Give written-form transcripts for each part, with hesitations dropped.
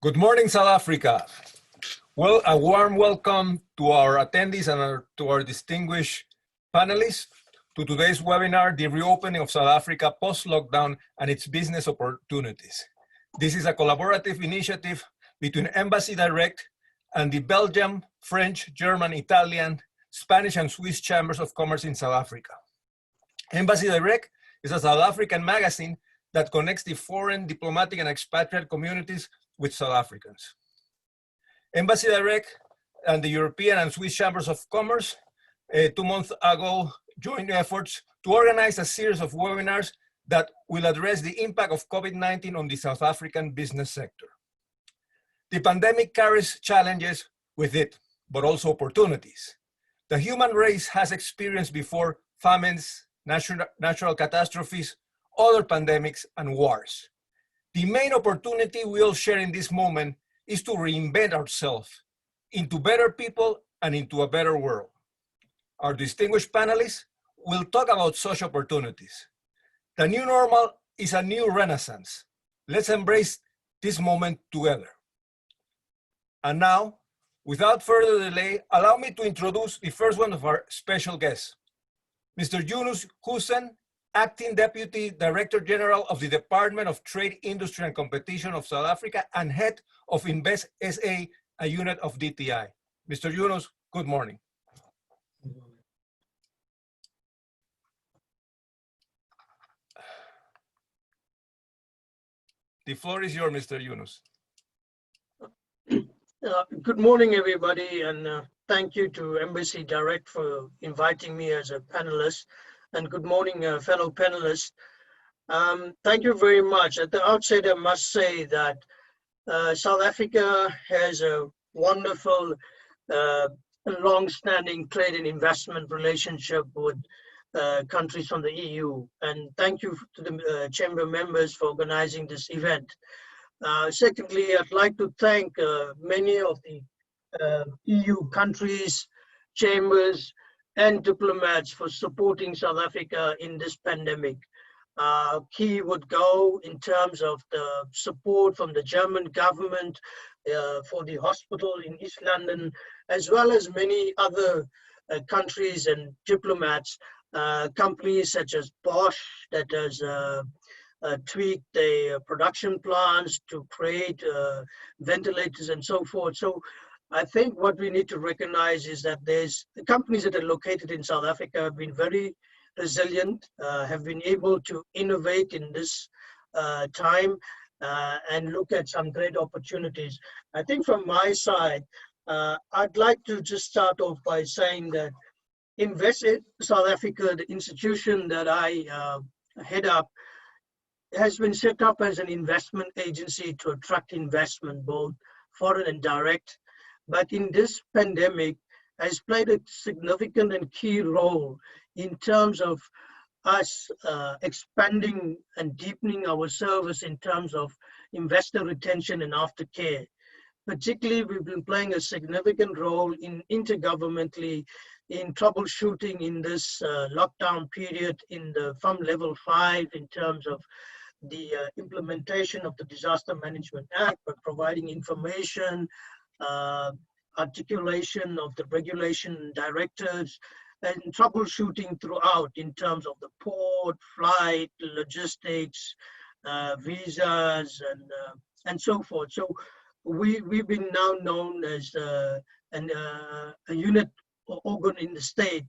Good morning, South Africa. Well, a warm welcome to our attendees and to our distinguished panelists to today's webinar, The Reopening of South Africa Post-Lockdown and Its Business Opportunities. This is a collaborative initiative between EmbassyDIRECT and the Belgian, French, German, Italian, Spanish, and Swiss Chambers of Commerce in South Africa. EmbassyDIRECT is a South African magazine that connects the foreign, diplomatic, and expatriate communities with South Africans. EmbassyDIRECT and the European and Swiss Chambers of Commerce 2 months ago joined efforts to organize a series of webinars that will address the impact of COVID-19 on the South African business sector. The pandemic carries challenges with it, but also opportunities. The human race has experienced before famines, natural catastrophes, other pandemics, and wars. The main opportunity we all share in this moment is to reinvent ourselves into better people and into a better world. Our distinguished panelists will talk about such opportunities. The new normal is a new renaissance. Let's embrace this moment together. And now, without further delay, allow me to introduce the first one of our special guests, Mr. Yunus Hussein, Acting Deputy Director General of the Department of Trade, Industry and Competition of South Africa and Head of Invest SA, a unit of DTI. Mr. Yunus, good morning. The floor is yours, Mr. Yunus. Good morning, everybody, and thank you to EmbassyDIRECT for inviting me as a panelist. And good morning, fellow panelists. Thank you very much. At the outset, I must say that South Africa has a wonderful, long-standing trade and investment relationship with countries from the EU. And thank you to the chamber members for organizing this event. Secondly, I'd like to thank many of the EU countries, chambers, and diplomats for supporting South Africa in this pandemic. Key would go in terms of the support from the German government for the hospital in East London, as well as many other countries and diplomats, companies such as Bosch that has tweaked their production plans to create ventilators and so forth. So I think what we need to recognize is that there's the companies that are located in South Africa have been very resilient, have been able to innovate in this time and look at some great opportunities. I think from my side, I'd like to just start off by saying that Invest South Africa, the institution that I head up, has been set up as an investment agency to attract investment, both foreign and direct. But in this pandemic has played a significant and key role in terms of us expanding and deepening our service in terms of investor retention and aftercare. Particularly, we've been playing a significant role in intergovernmentally in troubleshooting in this lockdown period from level 5 in terms of the implementation of the Disaster Management Act, but providing information, articulation of the regulation directives, and troubleshooting throughout in terms of the port, flight, logistics, visas, and so forth. So we've been now known as a unit or organ in the state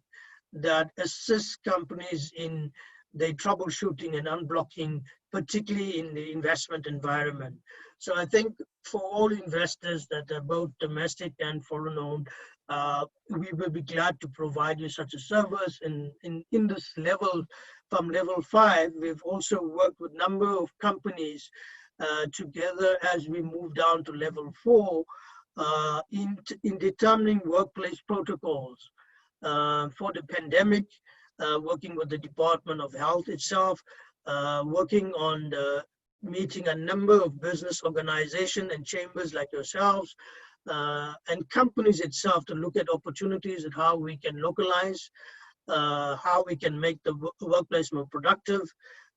that assists companies in their troubleshooting and unblocking, particularly in the investment environment. So I think for all investors that are both domestic and foreign owned, we will be glad to provide you such a service. And in this level, from level 5, we've also worked with a number of companies together as we move down to level 4 in determining workplace protocols for the pandemic, working with the Department of Health itself, working on meeting a number of business organizations and chambers like yourselves, and companies itself to look at opportunities and how we can localize, how we can make the workplace more productive,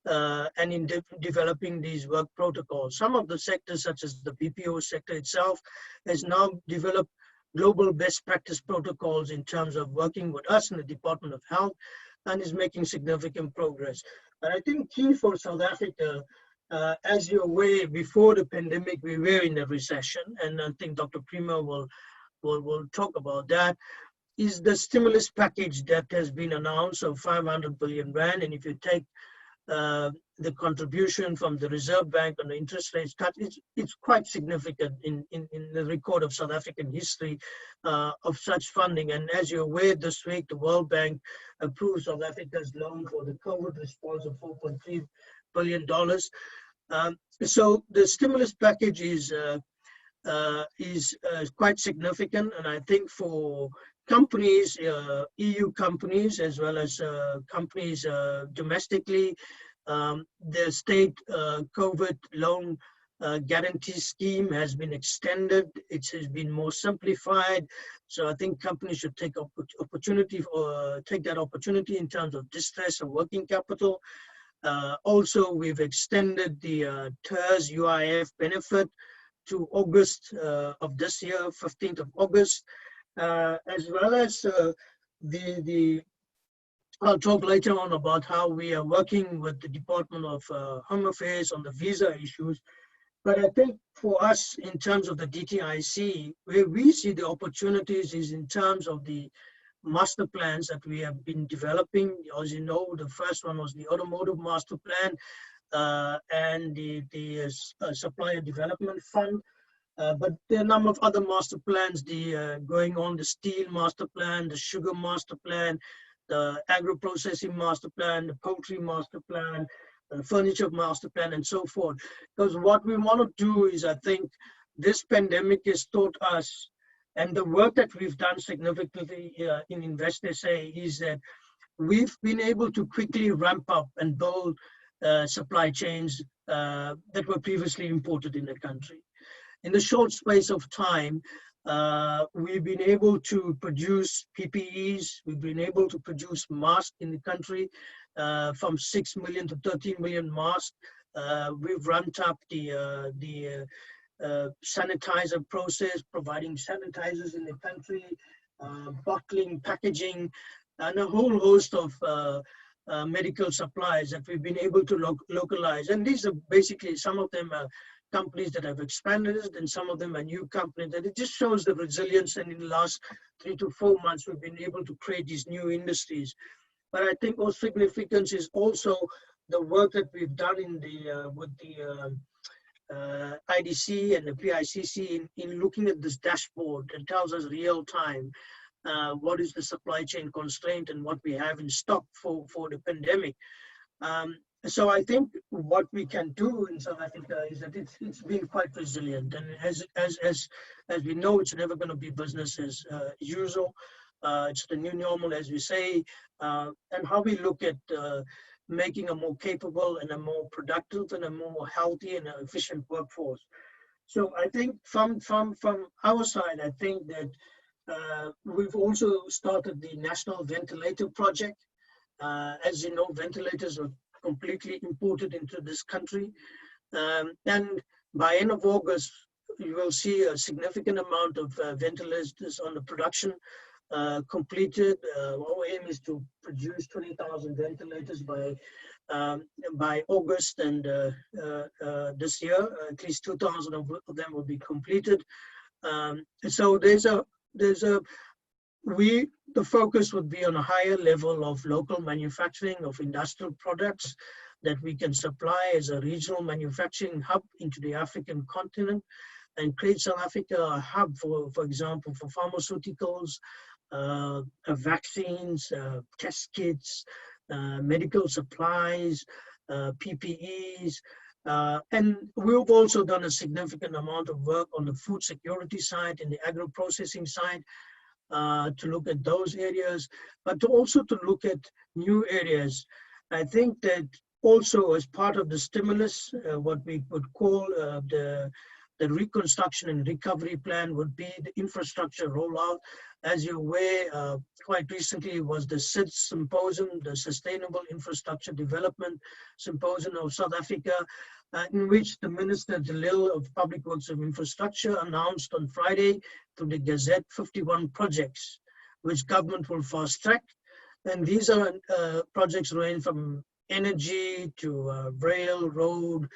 and in developing these work protocols. Some of the sectors, such as the BPO sector itself, has now developed global best practice protocols in terms of working with us in the Department of Health, and is making significant progress. But I think key for South Africa, as you're aware, before the pandemic, we were in a recession, and I think Dr. Prima will talk about that, is the stimulus package that has been announced of 500 billion rand. And if you take the contribution from the Reserve Bank on the interest rates cut, it's quite significant in the record of South African history of such funding. And as you're aware, this week, the World Bank approved South Africa's loan for the COVID response of $4.3 billion. So the stimulus package is quite significant. And I think for companies, EU companies, as well as companies domestically, the state COVID loan guarantee scheme has been extended. It has been more simplified. So I think companies should take take that opportunity in terms of distress and working capital. Also, we've extended the TERS UIF benefit to August of this year, 15th of August. As well as I'll talk later on about how we are working with the Department of Home Affairs on the visa issues. But I think for us, in terms of the DTIC, where we see the opportunities is in terms of the master plans that we have been developing. As you know, the first one was the Automotive Master Plan and the Supplier Development Fund. But there are a number of other master plans going on, the Steel Master Plan, the Sugar Master Plan, the Agro-Processing Master Plan, the Poultry Master Plan, the Furniture Master Plan, and so forth. Because what we want to do is, I think, this pandemic has taught us, and the work that we've done significantly in InvestSA is that we've been able to quickly ramp up and build supply chains that were previously imported in the country. In the short space of time, we've been able to produce PPEs, we've been able to produce masks in the country from 6 million to 13 million masks. We've ramped up the sanitizer process, providing sanitizers in the country, bottling, packaging, and a whole host of medical supplies that we've been able to localize. And these are basically, some of them are companies that have expanded it, and some of them are new companies. And it just shows the resilience. And in the last 3 to 4 months, we've been able to create these new industries. But I think of significance is also the work that we've done in with the IDC and the PICC in looking at this dashboard that tells us real time what is the supply chain constraint and what we have in stock for the pandemic. So I think what we can do in South Africa is that it's been quite resilient, and as we know, it's never going to be business as usual. It's the new normal, as we say, and how we look at making a more capable and a more productive and a more healthy and efficient workforce. So I think from our side, I think that we've also started the National Ventilator Project. As you know, ventilators are completely imported into this country. And by end of August, you will see a significant amount of ventilators on the production completed. Our aim is to produce 20,000 ventilators by August, and this year, at least 2,000 of them will be completed. So the focus would be on a higher level of local manufacturing of industrial products that we can supply as a regional manufacturing hub into the African continent, and create South Africa a hub, for example, for pharmaceuticals, vaccines, test kits, medical supplies, PPEs. And we've also done a significant amount of work on the food security side and the agro-processing side, to look at those areas, but also to look at new areas. I think that also as part of the stimulus, what we would call the The reconstruction and recovery plan would be the infrastructure rollout. As you're aware, quite recently was the SIDS Symposium, the Sustainable Infrastructure Development Symposium of South Africa, in which the Minister Jalil of Public Works and Infrastructure announced on Friday through the Gazette 51 projects, which government will fast track. And these are projects range from energy to rail, road,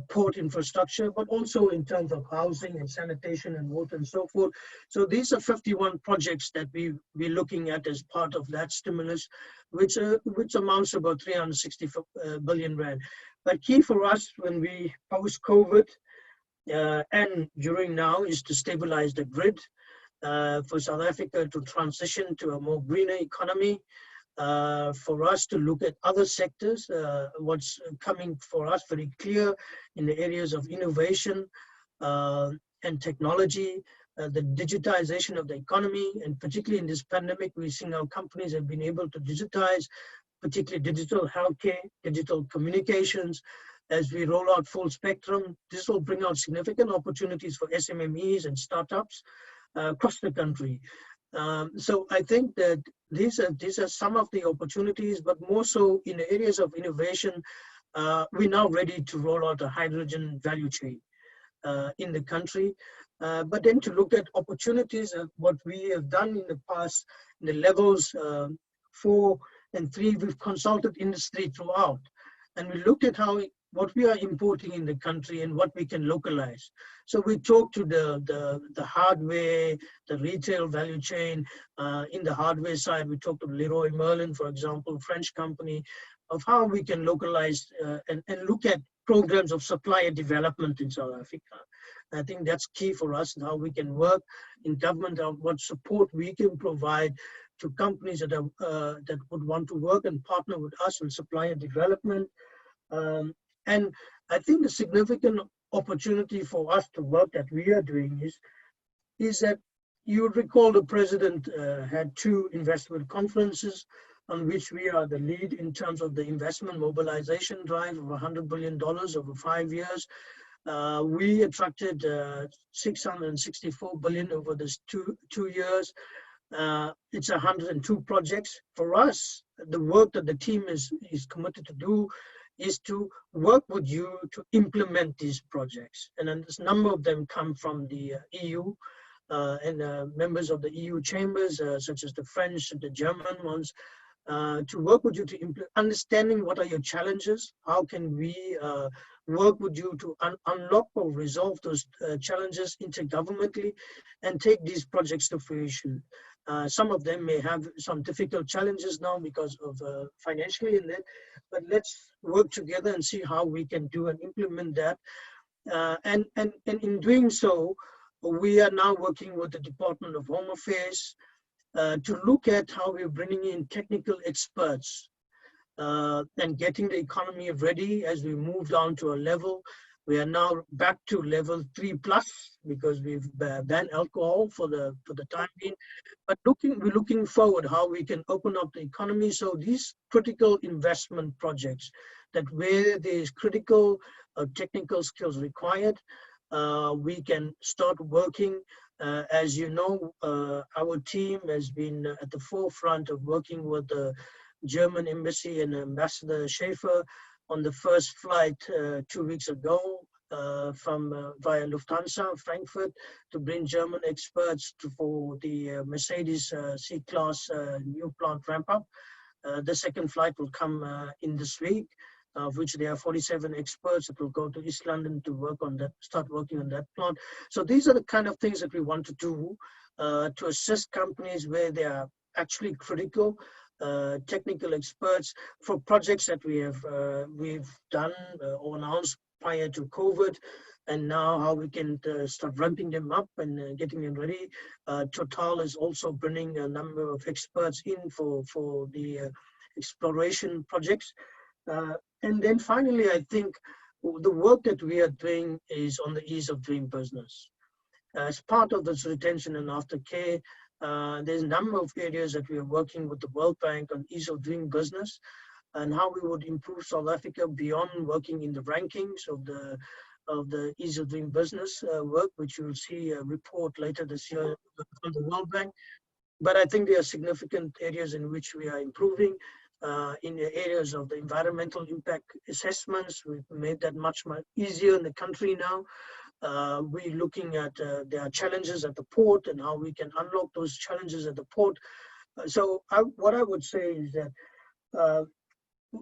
port infrastructure, but also in terms of housing and sanitation and water and so forth. So these are 51 projects that we're looking at as part of that stimulus, which amounts to about 360 billion rand. But key for us when we post-COVID and during now is to stabilize the grid for South Africa to transition to a more greener economy. For us to look at other sectors, what's coming for us very clear in the areas of innovation and technology, the digitization of the economy, and particularly in this pandemic, we've seen how companies have been able to digitize, particularly digital healthcare, digital communications. As we roll out full spectrum, this will bring out significant opportunities for SMMEs and startups across the country. So I think that these are some of the opportunities, but more so in the areas of innovation, we're now ready to roll out a hydrogen value chain in the country. But then to look at opportunities, what we have done in the past, in the levels 4 and 3, we've consulted industry throughout. And we looked at what we are importing in the country and what we can localize. So we talked to the hardware, the retail value chain. In the hardware side, we talked to Leroy Merlin, for example, French company, of how we can localize and look at programs of supplier development in South Africa. I think that's key for us, and how we can work in government, what support we can provide to companies that would want to work and partner with us on supplier development. And I think the significant opportunity for us to work that we are doing is that you recall the president had 2 investment conferences on which we are the lead in terms of the investment mobilization drive of $100 billion over 5 years. We attracted 664 billion over this two years. It's 102 projects. For us, the work that the team is committed to do is to work with you to implement these projects. And then this number of them come from the EU and members of the EU chambers, such as the French and the German ones, to work with you to understanding what are your challenges, how can we work with you to unlock or resolve those challenges intergovernmentally and take these projects to fruition. Some of them may have some difficult challenges now because of financially in that, but let's work together and see how we can do and implement that. And in doing so, we are now working with the Department of Home Affairs to look at how we're bringing in technical experts and getting the economy ready as we move down to a level. We are now back to level 3+ because we've banned alcohol for the time being. But we're looking forward how we can open up the economy. So these critical investment projects that where there's critical technical skills required, we can start working. As you know, our team has been at the forefront of working with the German embassy and Ambassador Schaefer on the first flight 2 weeks ago from via Lufthansa Frankfurt to bring German experts for the Mercedes C-Class new plant ramp up. The second flight will come in this week, of which there are 47 experts that will go to East London to work on that, start working on that plant. So these are the kind of things that we want to do to assist companies where they are actually critical technical experts for projects that we've done or announced prior to COVID, and now how we can start ramping them up and getting them ready. Total is also bringing a number of experts in for the exploration projects. And then finally, I think the work that we are doing is on the ease of doing business. As part of this retention and aftercare, there's a number of areas that we are working with the World Bank on ease of doing business and how we would improve South Africa beyond working in the rankings of the of the ease of doing business work, which you will see a report later this year from the World Bank. But I think there are significant areas in which we are improving. In the areas of the environmental impact assessments, we've made that much easier in the country now. We're looking at there are challenges at the port and how we can unlock those challenges at the port. What I would say is that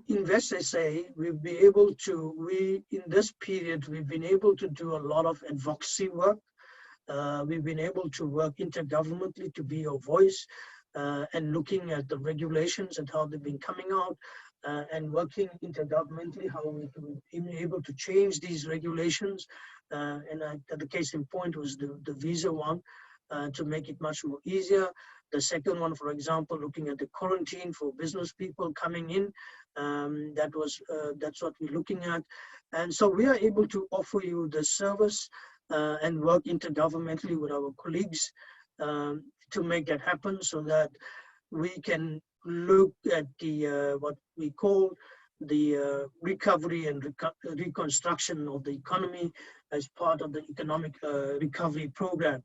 EmbassyDIRECT, in this period, we've been able to do a lot of advocacy work. We've been able to work intergovernmentally to be a voice and looking at the regulations and how they've been coming out and working intergovernmentally, how we've been able to change these regulations. The case in point was the visa one to make it much more easier. The second one, for example, looking at the quarantine for business people coming in, that's what we're looking at. And so we are able to offer you the service and work intergovernmentally with our colleagues to make that happen, so that we can look at the what we call the recovery and reconstruction of the economy as part of the economic recovery program.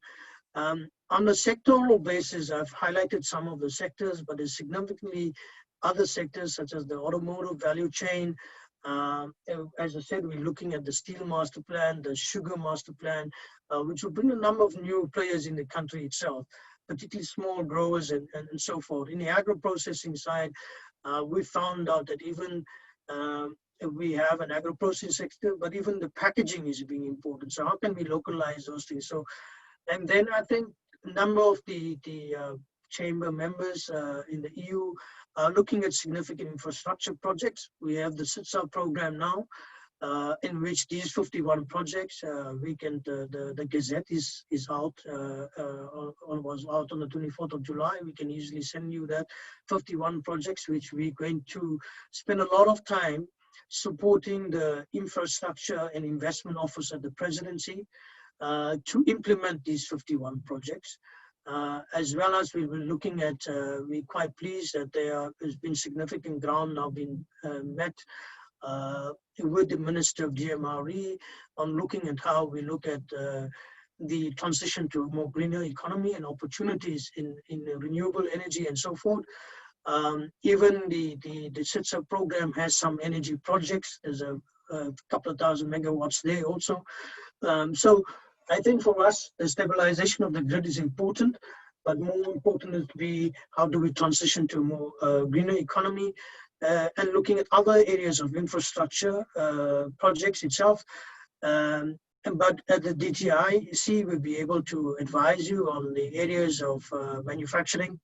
On a sectoral basis, I've highlighted some of the sectors, but there's significantly other sectors such as the automotive value chain. As I said, we're looking at the steel master plan, the sugar master plan, which will bring a number of new players in the country itself, particularly small growers and so forth. In the agro-processing side, we found out that even we have an agro-processing sector, but even the packaging is being important. So how can we localize those things? So, and then I think a number of the chamber members in the EU are looking at significant infrastructure projects. We have the SITSA program now, in which these 51 projects, the Gazette is out, was out on the 24th of July. We can easily send you that 51 projects, which we're going to spend a lot of time supporting the infrastructure and investment office at the presidency to implement these 51 projects. As well as we were looking at, we're quite pleased that has been significant ground now being met with the Minister of GMRE on looking at how we look at the transition to a more greener economy and opportunities in renewable energy and so forth. Even the SITSA program has some energy projects. There's a couple of thousand megawatts there also. So I think for us, the stabilization of the grid is important, but more important is how do we transition to a more greener economy and looking at other areas of infrastructure projects itself. But at the DTIC, we'll be able to advise you on the areas of manufacturing,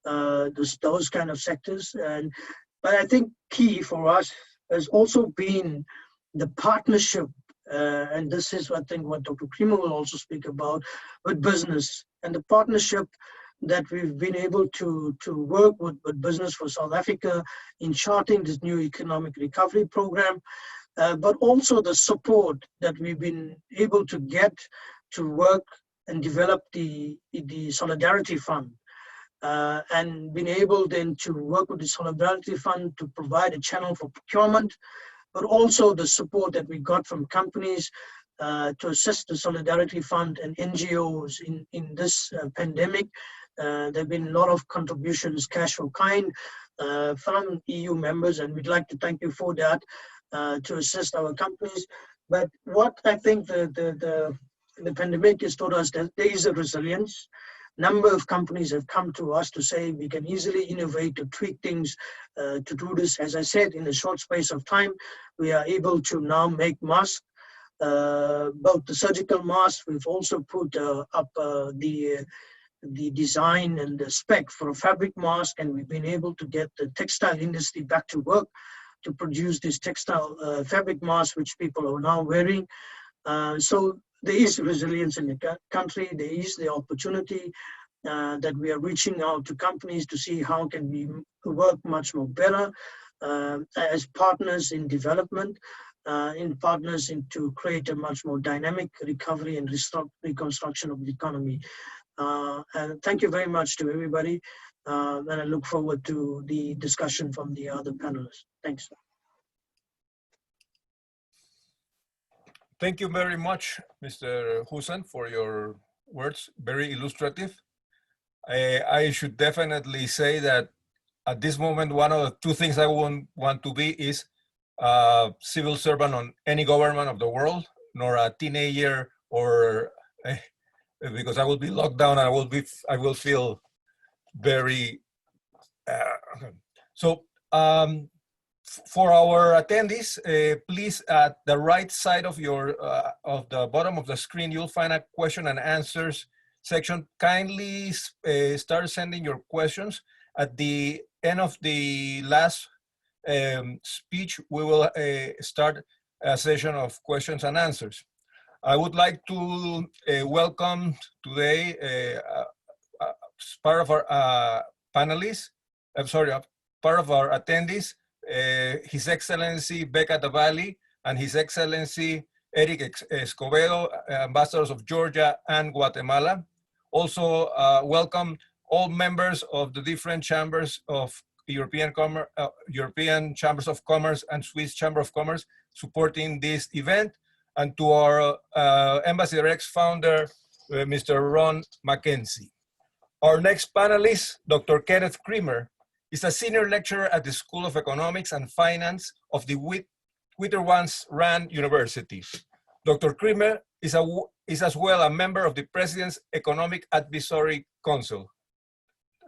those kind of sectors. But I think key for us has also been the partnership, and this is I think what Dr. Creamer will also speak about, with business and the partnership that we've been able to work with Business for South Africa in charting this new economic recovery program, but also the support that we've been able to get to work and develop the Solidarity Fund. And been able then to work with the Solidarity Fund to provide a channel for procurement, but also the support that we got from companies to assist the Solidarity Fund and NGOs in this pandemic. There have been a lot of contributions, cash or kind, from EU members, and we'd like to thank you for that, to assist our companies. But what I think the pandemic has taught us, that there is a resilience. Number of companies have come to us to say we can easily innovate, to tweak things, to do this. As I said, in a short space of time, we are able to now make masks, both the surgical masks. We've also put up the design and the spec for a fabric mask, and we've been able to get the textile industry back to work to produce this textile fabric mask, which people are now wearing. So there is resilience in the country. There is the opportunity that we are reaching out to companies to see how can we work much more better as partners in development, in partners to create a much more dynamic recovery and reconstruction of the economy. And thank you very much to everybody. And I look forward to the discussion from the other panelists. Thanks. Thank you very much, Mr. Hussein, for your words. Very illustrative. I should definitely say that at this moment, one of the two things I want to be is a civil servant on any government of the world, nor a teenager or because I will be locked down and I will feel very so for our attendees, please at the right side of your of the bottom of the screen, you'll find a question and answers section. Kindly start sending your questions. At the end of the last speech, we will start a session of questions and answers. I would like to welcome today part of our panelists, I'm sorry, part of our attendees, His Excellency Becca Tavalli and His Excellency Eric Escobedo, ambassadors of Georgia and Guatemala. Also welcome all members of the different chambers of European Chambers of Commerce and Swiss Chamber of Commerce supporting this event, and to our EmbassyDIRECT founder, Mr. Ron Mackenzie. Our next panelist, Dr. Kenneth Creamer, is a senior lecturer at the School of Economics and Finance of the Witwatersrand University. Dr. Creamer is as well a member of the President's Economic Advisory Council.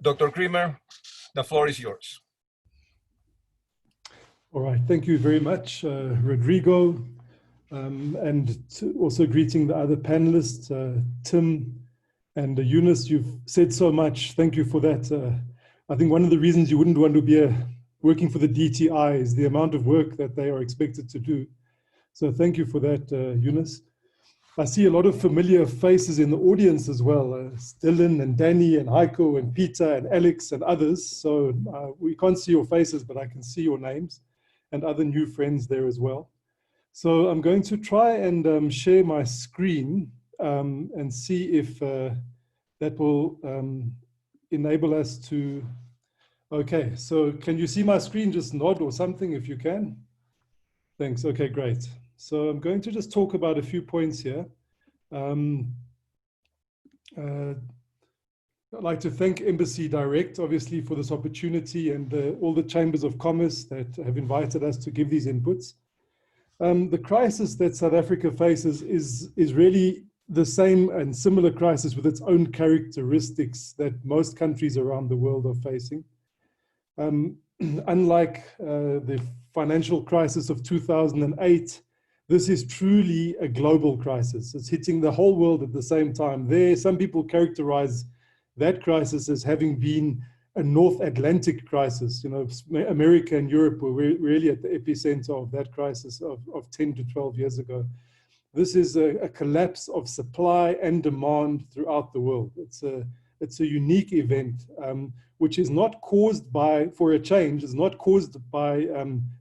Dr. Creamer, the floor is yours. All right, thank you very much, Rodrigo, and also greeting the other panelists, Tim and Eunice. You've said so much. Thank you for that. I think one of the reasons you wouldn't want to be working for the DTI is the amount of work that they are expected to do. So thank you for that, Eunice. I see a lot of familiar faces in the audience as well, Dylan and Danny and Heiko and Peter and Alex and others. So we can't see your faces, but I can see your names and other new friends there as well. So I'm going to try and share my screen and see if that will enable us to, okay, so can you see my screen? Just nod or something if you can. Thanks, okay, great. So I'm going to just talk about a few points here. I'd like to thank EmbassyDIRECT, obviously, for this opportunity, and all the chambers of commerce that have invited us to give these inputs. The crisis that South Africa faces is really the same and similar crisis with its own characteristics that most countries around the world are facing. Unlike the financial crisis of 2008, this is truly a global crisis. It's hitting the whole world at the same time. Some people characterize that crisis as having been a North Atlantic crisis. You know, America and Europe were really at the epicenter of that crisis of 10 to 12 years ago. This is a collapse of supply and demand throughout the world. It's a unique event, which is not caused by, for a change, is not caused by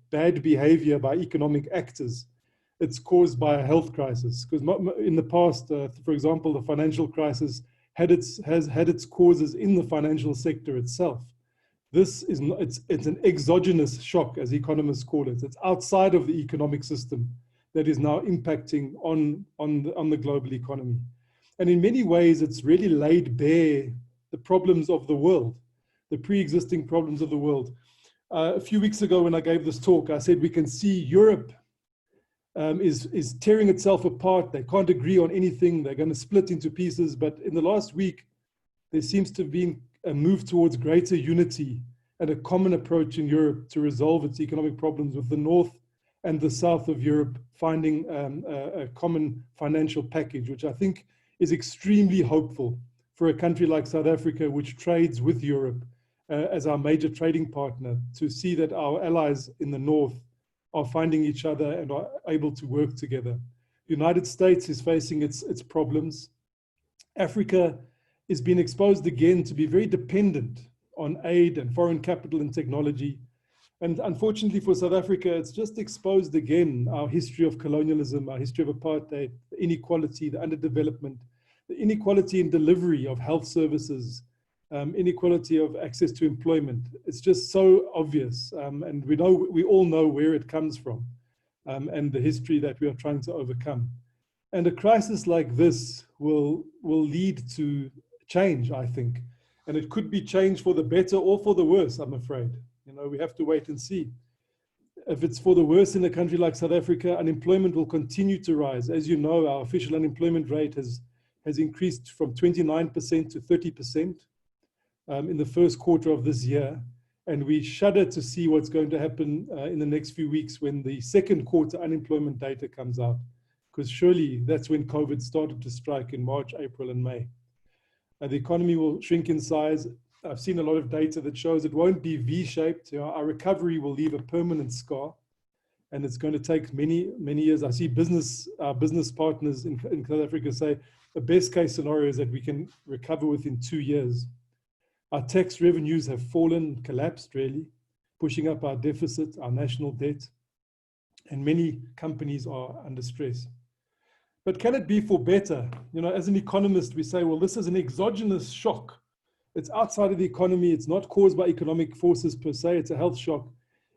bad behavior by economic actors. It's caused by a health crisis. Because in the past, for example, the financial crisis has had its causes in the financial sector itself. This is not, it's an exogenous shock, as economists call it. It's outside of the economic system that is now impacting on the global economy. And in many ways, it's really laid bare the problems of the world, the pre-existing problems of the world. A few weeks ago when I gave this talk, I said we can see Europe is tearing itself apart. They can't agree on anything. They're going to split into pieces. But in the last week, there seems to have been a move towards greater unity and a common approach in Europe to resolve its economic problems, with the North and the South of Europe finding a common financial package, which I think is extremely hopeful for a country like South Africa, which trades with Europe as our major trading partner, to see that our allies in the North are finding each other and are able to work together. The United States is facing its problems. Africa is being exposed again to be very dependent on aid and foreign capital and technology. And unfortunately for South Africa, it's just exposed again our history of colonialism, our history of apartheid, the inequality, the underdevelopment, the inequality in delivery of health services, inequality of access to employment. It's just so obvious, and we all know where it comes from, and the history that we are trying to overcome. And a crisis like this will lead to change, I think. And it could be change for the better or for the worse, I'm afraid. You know, we have to wait and see. If it's for the worse in a country like South Africa, unemployment will continue to rise. As you know, our official unemployment rate has increased from 29% to 30% in the first quarter of this year. And we shudder to see what's going to happen in the next few weeks when the second quarter unemployment data comes out, because surely that's when COVID started to strike in March, April, and May. The economy will shrink in size. I've seen a lot of data that shows it won't be V-shaped. You know, our recovery will leave a permanent scar, and it's going to take many, many years. I see our business partners in South Africa say the best case scenario is that we can recover within 2 years. Our tax revenues have fallen, collapsed really, pushing up our deficit, our national debt, and many companies are under stress. But can it be for better? You know, as an economist, we say, well, this is an exogenous shock. It's outside of the economy. It's not caused by economic forces per se. It's a health shock.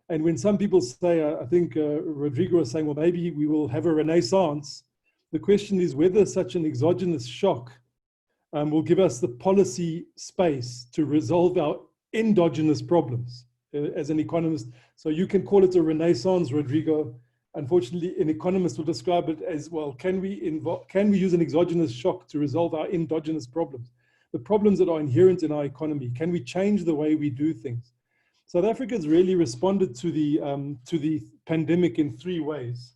And when some people say, I think Rodrigo was saying, well, maybe we will have a renaissance. The question is whether such an exogenous shock will give us the policy space to resolve our endogenous problems as an economist. So you can call it a renaissance, Rodrigo. Unfortunately, an economist will describe it as, well, can we use an exogenous shock to resolve our endogenous problems? The problems that are inherent in our economy. Can we change the way we do things? South Africa has really responded to the pandemic in 3 ways.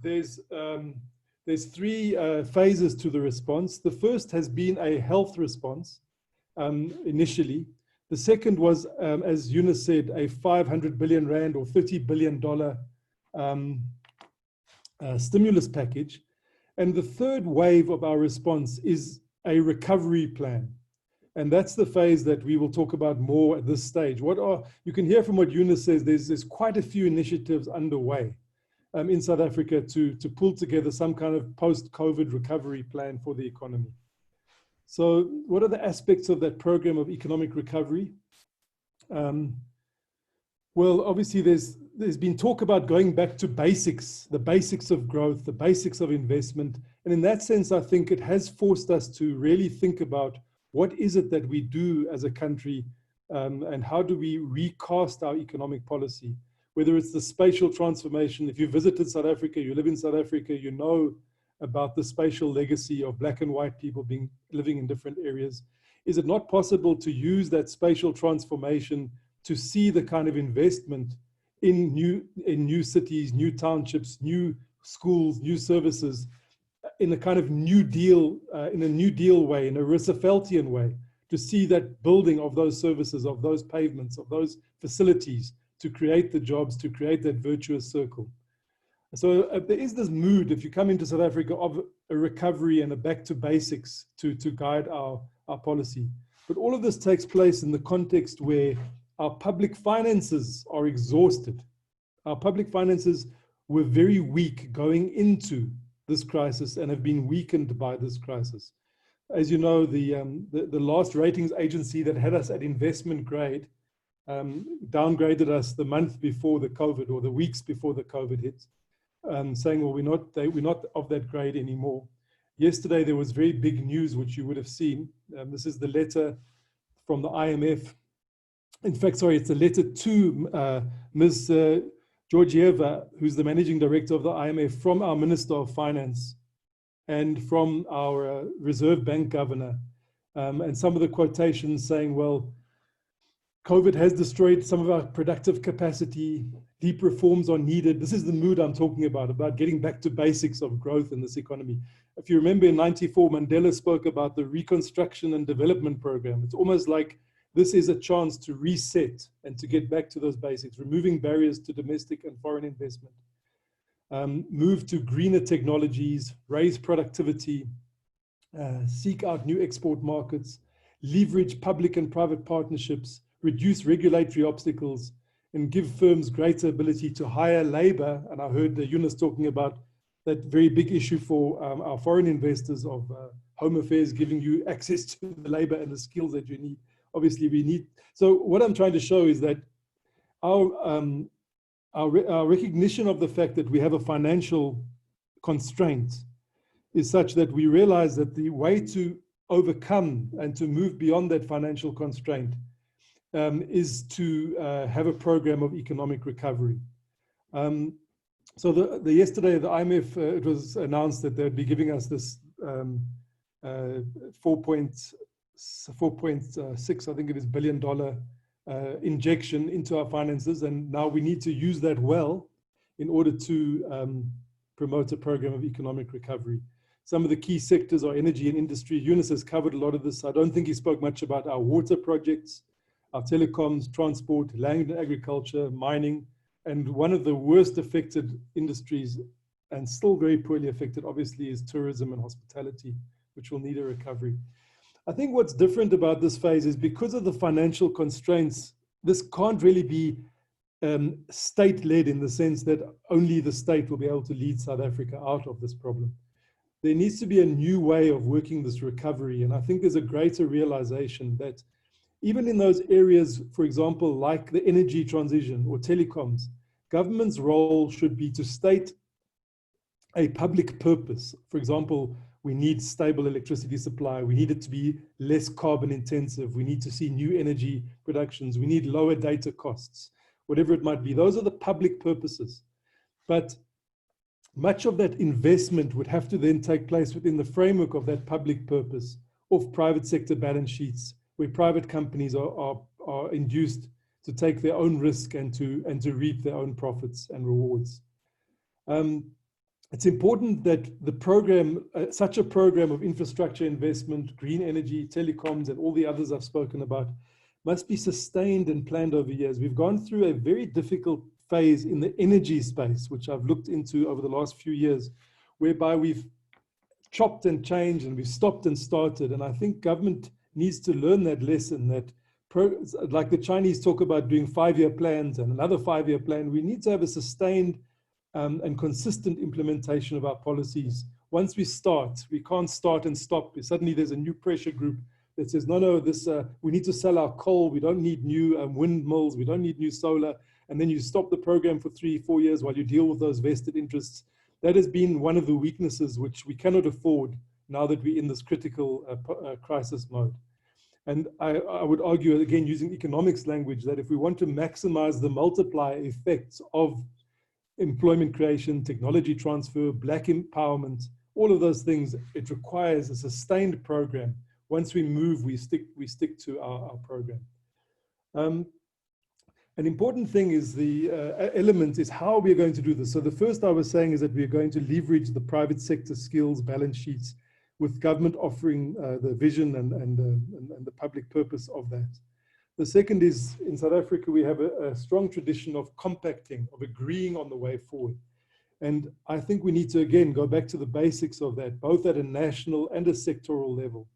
There's 3 phases to the response. The first has been a health response initially. The second was, as Eunice said, a 500 billion rand or $30 billion stimulus package. And the third wave of our response is a recovery plan. And that's the phase that we will talk about more at this stage. You can hear from what Eunice says, there's quite a few initiatives underway in South Africa to pull together some kind of post-COVID recovery plan for the economy. So what are the aspects of that program of economic recovery? Well, obviously there's been talk about going back to basics, the basics of growth, the basics of investment. And in that sense, I think it has forced us to really think about what is it that we do as a country and how do we recast our economic policy? Whether it's the spatial transformation. If you visited South Africa, you live in South Africa, you know about the spatial legacy of black and white people living in different areas. Is it not possible to use that spatial transformation to see the kind of investment in new cities, new townships, new schools, new services, in a kind of New Deal, in a New Deal way, in a Rooseveltian way, to see that building of those services, of those pavements, of those facilities, to create the jobs, to create that virtuous circle. So there is this mood, if you come into South Africa, of a recovery and a back to basics to guide our policy. But all of this takes place in the context where our public finances are exhausted. Our public finances were very weak going into this crisis and have been weakened by this crisis. As you know, the last ratings agency that had us at investment grade downgraded us the month before the COVID, or the weeks before the COVID hit, saying, well, we're not of that grade anymore. Yesterday, there was very big news, which you would have seen. This is the letter from the IMF. In fact, sorry, it's a letter to Ms. Georgieva, who's the managing director of the IMF, from our Minister of Finance and from our Reserve Bank governor. And some of the quotations saying, well, COVID has destroyed some of our productive capacity. Deep reforms are needed. This is the mood I'm talking about getting back to basics of growth in this economy. If you remember in '94, Mandela spoke about the Reconstruction and Development Program. It's almost like this is a chance to reset and to get back to those basics, removing barriers to domestic and foreign investment, move to greener technologies, raise productivity, seek out new export markets, leverage public and private partnerships, reduce regulatory obstacles, and give firms greater ability to hire labor. And I heard Eunice talking about that very big issue for our foreign investors of Home Affairs, giving you access to the labor and the skills that you need. Obviously, we need. So what I'm trying to show is that our recognition of the fact that we have a financial constraint is such that we realize that the way to overcome and to move beyond that financial constraint is to have a program of economic recovery. So yesterday, the IMF, it was announced that they'd be giving us this 4.6, I think it is, $1 billion injection into our finances. And now we need to use that well in order to promote a program of economic recovery. Some of the key sectors are energy and industry. Eunice has covered a lot of this. I don't think he spoke much about our water projects, our telecoms, transport, land and agriculture, mining. And one of the worst affected industries, and still very poorly affected, obviously, is tourism and hospitality, which will need a recovery. I think what's different about this phase is because of the financial constraints, this can't really be state-led in the sense that only the state will be able to lead South Africa out of this problem. There needs to be a new way of working this recovery. And I think there's a greater realization that even in those areas, for example, like the energy transition or telecoms, government's role should be to state a public purpose. For example, we need stable electricity supply. We need it to be less carbon intensive. We need to see new energy productions. We need lower data costs, whatever it might be. Those are the public purposes. But much of that investment would have to then take place within the framework of that public purpose of private sector balance sheets, where private companies are induced to take their own risk and to reap their own profits and rewards. It's important that the program, such a program of infrastructure investment, green energy, telecoms, and all the others I've spoken about, must be sustained and planned over years. We've gone through a very difficult phase in the energy space, which I've looked into over the last few years, whereby we've chopped and changed and we've stopped and started. And I think government needs to learn that lesson, that like the Chinese talk about doing 5-year plans and another 5-year plan, we need to have a sustained and consistent implementation of our policies. Once we start, we can't start and stop. Suddenly there's a new pressure group that says, no, we need to sell our coal. We don't need new windmills. We don't need new solar. And then you stop the program for 3-4 years while you deal with those vested interests. That has been one of the weaknesses which we cannot afford now that we're in this critical crisis mode. And I would argue, again, using economics language, that if we want to maximize the multiplier effects of employment creation, technology transfer, Black empowerment, all of those things, it requires a sustained program. Once we move, we stick to our program. An important thing is the element is how we're going to do this. So the first I was saying is that we're going to leverage the private sector skills, balance sheets, with government offering the vision and the public purpose of that. The second is, in South Africa, we have a strong tradition of compacting, of agreeing on the way forward. And I think we need to, again, go back to the basics of that, both at a national and a sectoral level.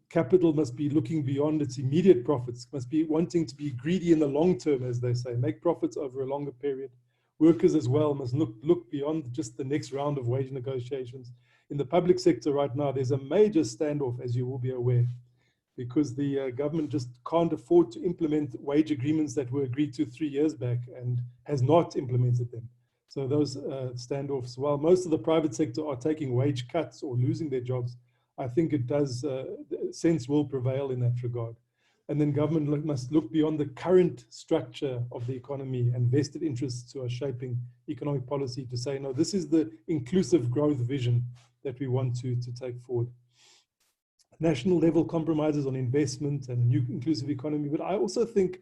Capital must be looking beyond its immediate profits, must be wanting to be greedy in the long term, as they say, make profits over a longer period. Workers as well must look beyond just the next round of wage negotiations. In the public sector right now, there's a major standoff, as you will be aware, because the government just can't afford to implement wage agreements that were agreed to 3 years back and has not implemented them. So those standoffs, while most of the private sector are taking wage cuts or losing their jobs, I think it does, sense will prevail in that regard. And then government must look beyond the current structure of the economy and vested interests who are shaping economic policy to say, no, this is the inclusive growth vision that we want to take forward. National level compromises on investment and a new inclusive economy. But I also think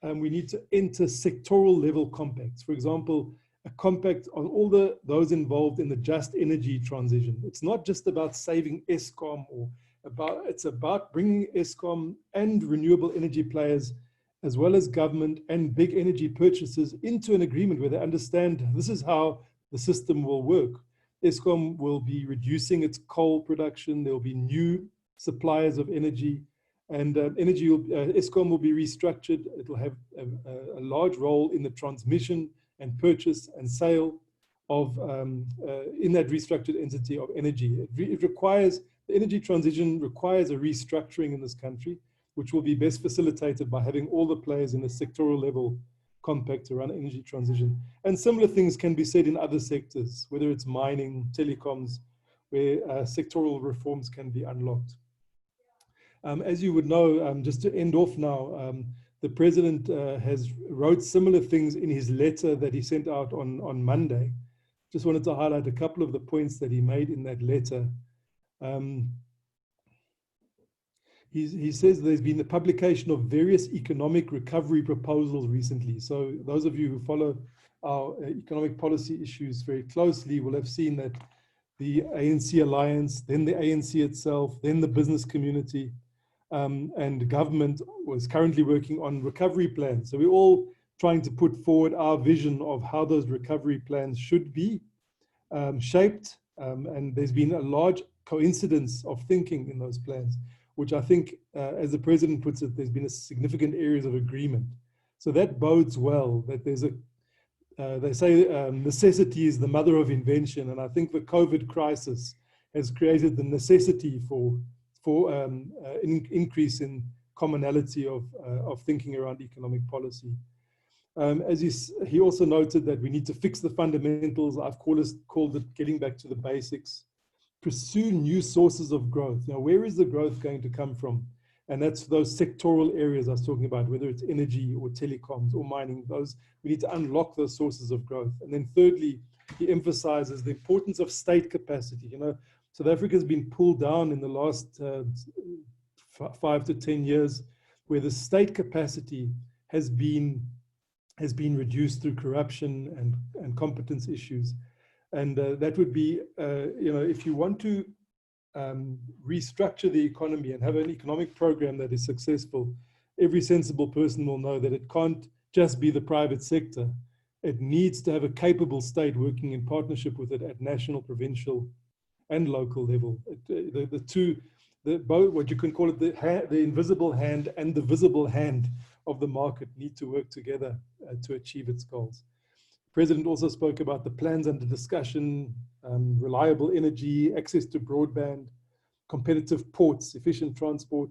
we need to enter sectoral level compacts. For example, a compact on all those involved in the just energy transition. It's not just about saving Eskom it's about bringing Eskom and renewable energy players, as well as government and big energy purchasers, into an agreement where they understand this is how the system will work. Eskom will be reducing its coal production. There will be new suppliers of energy, and Eskom will be restructured. It will have a large role in the transmission and purchase and sale of, in that restructured entity of energy. The energy transition requires a restructuring in this country, which will be best facilitated by having all the players in a sectoral level compact around energy transition. And similar things can be said in other sectors, whether it's mining, telecoms, where sectoral reforms can be unlocked. As you would know, just to end off now, the president has wrote similar things in his letter that he sent out on Monday. Just wanted to highlight a couple of the points that he made in that letter. He says there's been the publication of various economic recovery proposals recently. So those of you who follow our economic policy issues very closely will have seen that the ANC Alliance, then the ANC itself, then the business community, and government was currently working on recovery plans. So we're all trying to put forward our vision of how those recovery plans should be shaped. And there's been a large coincidence of thinking in those plans, which I think, as the president puts it, there's been a significant areas of agreement. So that bodes well, that there's a, they say necessity is the mother of invention. And I think the COVID crisis has created the necessity for an increase in commonality of thinking around economic policy. As he also noted that we need to fix the fundamentals. I've called it getting back to the basics. Pursue new sources of growth. Now, where is the growth going to come from? And that's those sectoral areas I was talking about, whether it's energy or telecoms or mining. Those, we need to unlock those sources of growth. And then thirdly, he emphasizes the importance of state capacity. You know, South Africa has been pulled down in the last 5 to 10 years, where the state capacity has been reduced through corruption and competence issues. And that would be, you know, if you want to restructure the economy and have an economic program that is successful, every sensible person will know that it can't just be the private sector. It needs to have a capable state working in partnership with it at national, provincial, and local level. Both what you can call it the invisible hand and the visible hand of the market need to work together to achieve its goals. The president also spoke about the plans under discussion, reliable energy, access to broadband, competitive ports, efficient transport,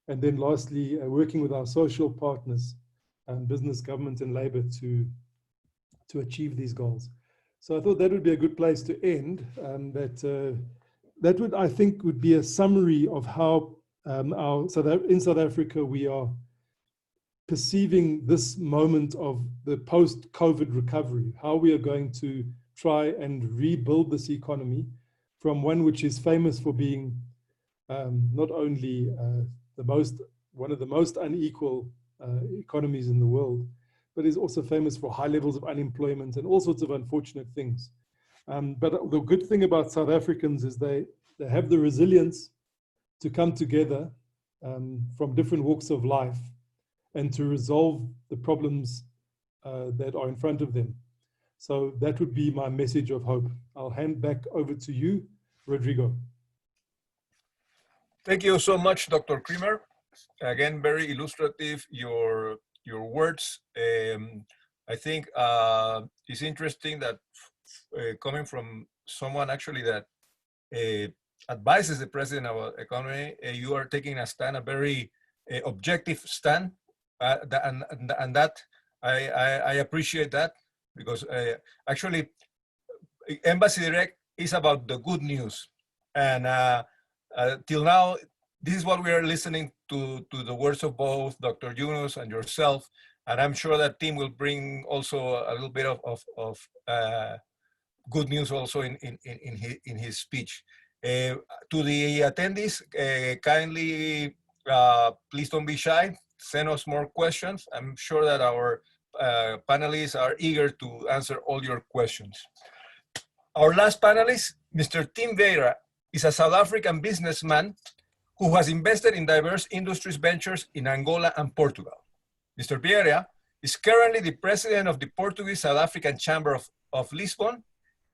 and then lastly, working with our social partners, business, government, and labor to achieve these goals. So I thought that would be a good place to end. That would, I think, would be a summary of how in South Africa we are perceiving this moment of the post-COVID recovery, how we are going to try and rebuild this economy from one which is famous for being not only one of the most unequal economies in the world, but is also famous for high levels of unemployment and all sorts of unfortunate things. But the good thing about South Africans is they have the resilience to come together from different walks of life and to resolve the problems that are in front of them. So that would be my message of hope. I'll hand back over to you, Rodrigo. Thank you so much, Dr. Creamer. Again, very illustrative, your words. I think it's interesting that coming from someone actually that advises the president about economy, you are taking a stand, a very objective stand, and that I appreciate that, because actually EmbassyDIRECT is about the good news, and till now this is what we are listening to the words of both Dr. Yunus and yourself, and I'm sure that team will bring also a little bit of good news also in his speech. To the attendees, kindly please don't be shy. Send us more questions. I'm sure that our panelists are eager to answer all your questions. Our last panelist, Mr. Tim Vieira, is a South African businessman who has invested in diverse industries ventures in Angola and Portugal. Mr. Vieira is currently the president of the Portuguese South African Chamber of Lisbon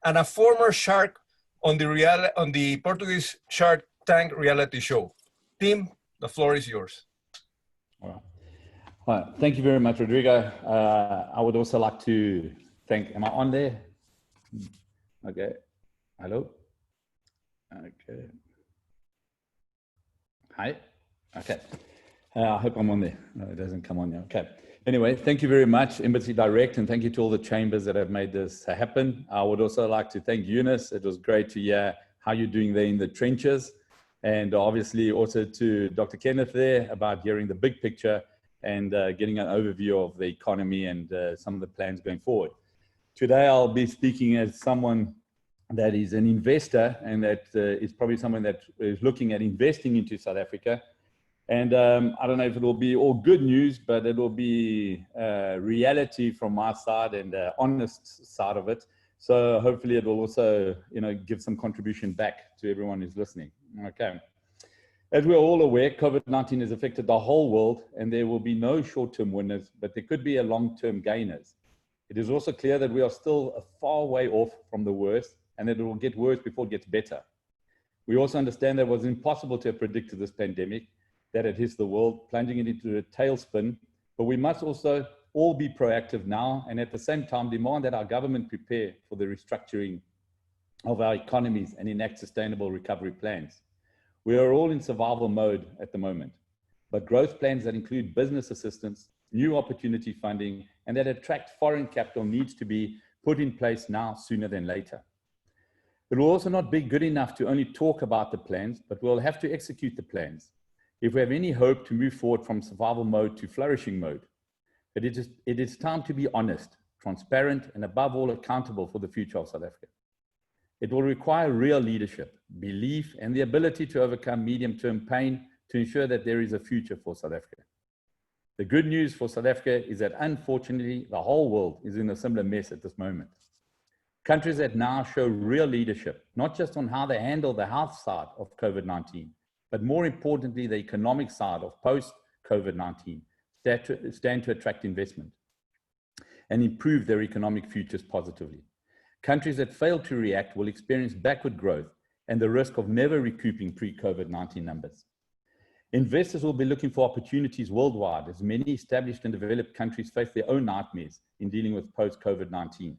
and a former shark on the Portuguese Shark Tank reality show. Tim, the floor is yours. All right. Thank you very much, Rodrigo. I would also like to thank, am I on there? Okay. Hello? Okay. Hi. Okay. I hope I'm on there. No, it doesn't come on now. Okay. Anyway, thank you very much, Embassy Direct, and thank you to all the chambers that have made this happen. I would also like to thank Eunice. It was great to hear how you're doing there in the trenches. And obviously also to Dr. Kenneth there about hearing the big picture and getting an overview of the economy and some of the plans going forward. Today, I'll be speaking as someone that is an investor and that is probably someone that is looking at investing into South Africa. And I don't know if it will be all good news, but it will be reality from my side and honest side of it. So hopefully it will also, give some contribution back to everyone who's listening. Okay. As we're all aware, COVID-19 has affected the whole world, and there will be no short-term winners, but there could be a long-term gainers. It is also clear that we are still a far way off from the worst, and that it will get worse before it gets better. We also understand that it was impossible to have predicted this pandemic, that it hits the world, plunging it into a tailspin, but we must also all be proactive now, and at the same time demand that our government prepare for the restructuring of our economies and enact sustainable recovery plans. We are all in survival mode at the moment, but growth plans that include business assistance, new opportunity funding, and that attract foreign capital needs to be put in place now sooner than later. It will also not be good enough to only talk about the plans, but we'll have to execute the plans if we have any hope to move forward from survival mode to flourishing mode. But it is time to be honest, transparent, and above all accountable for the future of South Africa. It will require real leadership, belief, and the ability to overcome medium-term pain to ensure that there is a future for South Africa. The good news for South Africa is that unfortunately, the whole world is in a similar mess at this moment. Countries that now show real leadership, not just on how they handle the health side of COVID-19, but more importantly, the economic side of post-COVID-19, stand to attract investment and improve their economic futures positively. Countries that fail to react will experience backward growth and the risk of never recouping pre-COVID-19 numbers. Investors will be looking for opportunities worldwide as many established and developed countries face their own nightmares in dealing with post-COVID-19.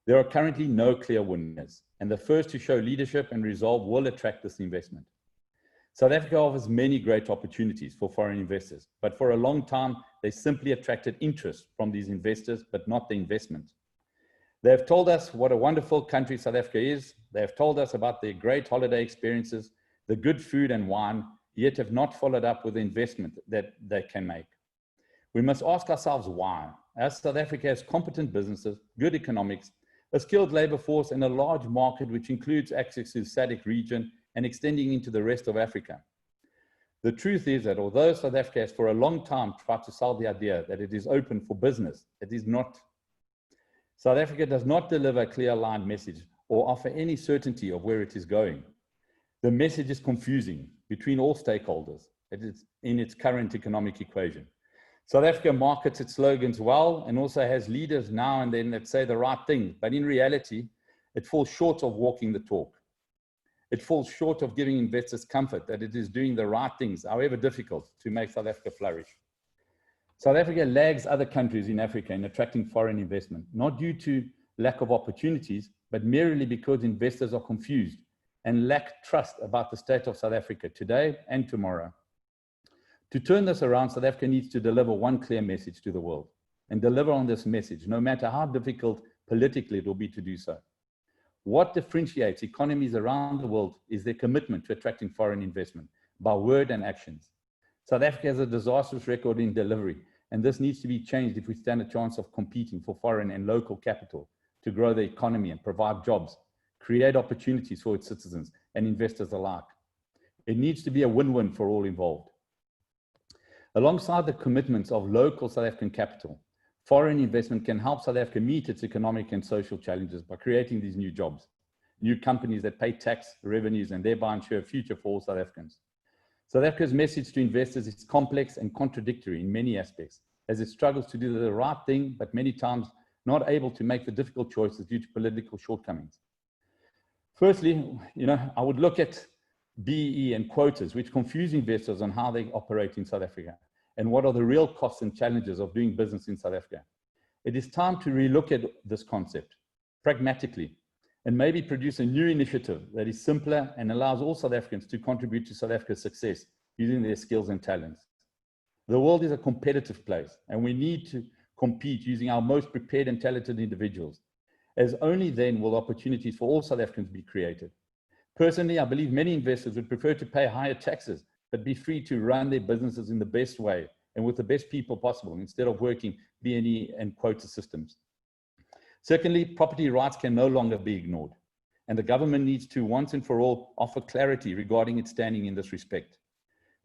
There are currently no clear winners, and the first to show leadership and resolve will attract this investment. South Africa offers many great opportunities for foreign investors, but for a long time, they simply attracted interest from these investors, but not the investment. They have told us what a wonderful country South Africa is. They have told us about their great holiday experiences, the good food and wine, yet have not followed up with the investment that they can make. We must ask ourselves why. As South Africa has competent businesses, good economics, a skilled labor force, and a large market which includes access to the SADC region and extending into the rest of Africa. The truth is that although South Africa has for a long time tried to sell the idea that it is open for business, it is not. South Africa does not deliver a clear aligned message or offer any certainty of where it is going. The message is confusing between all stakeholders. It is in its current economic equation. South Africa markets its slogans well and also has leaders now and then that say the right thing, but in reality, it falls short of walking the talk. It falls short of giving investors comfort that it is doing the right things, however difficult, to make South Africa flourish. South Africa lags other countries in Africa in attracting foreign investment, not due to lack of opportunities, but merely because investors are confused and lack trust about the state of South Africa today and tomorrow. To turn this around, South Africa needs to deliver one clear message to the world and deliver on this message, no matter how difficult politically it will be to do so. What differentiates economies around the world is their commitment to attracting foreign investment by word and actions. South Africa has a disastrous record in delivery, and this needs to be changed if we stand a chance of competing for foreign and local capital to grow the economy and provide jobs, create opportunities for its citizens and investors alike. It needs to be a win-win for all involved. Alongside the commitments of local South African capital, foreign investment can help South Africa meet its economic and social challenges by creating these new jobs, new companies that pay tax revenues and thereby ensure a future for all South Africans. South Africa's message to investors is complex and contradictory in many aspects, as it struggles to do the right thing, but many times not able to make the difficult choices due to political shortcomings. Firstly, I would look at BEE and quotas, which confuse investors on how they operate in South Africa and what are the real costs and challenges of doing business in South Africa. It is time to relook at this concept pragmatically and maybe produce a new initiative that is simpler and allows all South Africans to contribute to South Africa's success using their skills and talents. The world is a competitive place, and we need to compete using our most prepared and talented individuals, as only then will opportunities for all South Africans be created. Personally, I believe many investors would prefer to pay higher taxes, but be free to run their businesses in the best way and with the best people possible, instead of working B&E and quota systems. Secondly, property rights can no longer be ignored, and the government needs to once and for all offer clarity regarding its standing in this respect.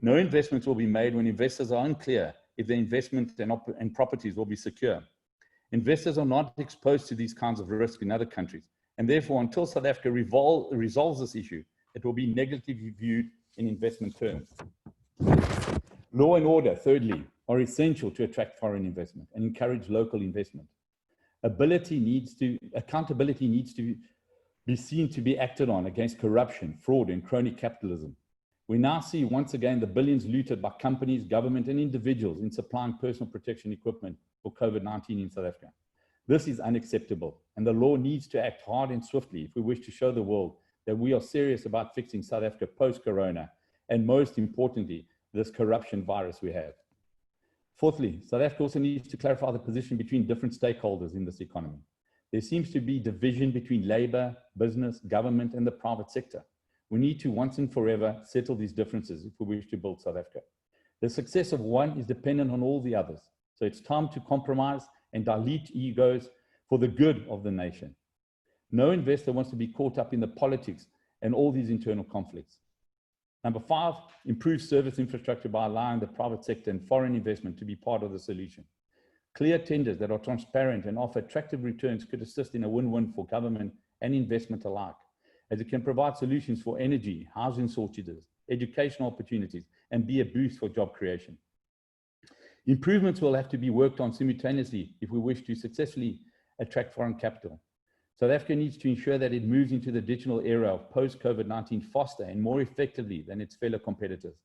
No investments will be made when investors are unclear if the investment and properties will be secure. Investors are not exposed to these kinds of risks in other countries, and therefore, until South Africa resolves this issue, it will be negatively viewed in investment terms. Law and order, thirdly, are essential to attract foreign investment and encourage local investment. Accountability needs to be seen to be acted on against corruption, fraud, and crony capitalism. We now see once again the billions looted by companies, government, and individuals in supplying personal protection equipment for COVID-19 in South Africa. This is unacceptable, and the law needs to act hard and swiftly if we wish to show the world that we are serious about fixing South Africa post-corona, and most importantly, this corruption virus we have. Fourthly, South Africa also needs to clarify the position between different stakeholders in this economy. There seems to be division between labor, business, government, and the private sector. We need to once and forever settle these differences if we wish to build South Africa. The success of one is dependent on all the others. So it's time to compromise and dilute egos for the good of the nation. No investor wants to be caught up in the politics and all these internal conflicts. Number 5, improve service infrastructure by allowing the private sector and foreign investment to be part of the solution. Clear tenders that are transparent and offer attractive returns could assist in a win-win for government and investment alike, as it can provide solutions for energy, housing shortages, educational opportunities, and be a boost for job creation. Improvements will have to be worked on simultaneously if we wish to successfully attract foreign capital. South Africa needs to ensure that it moves into the digital era of post-COVID-19 faster and more effectively than its fellow competitors.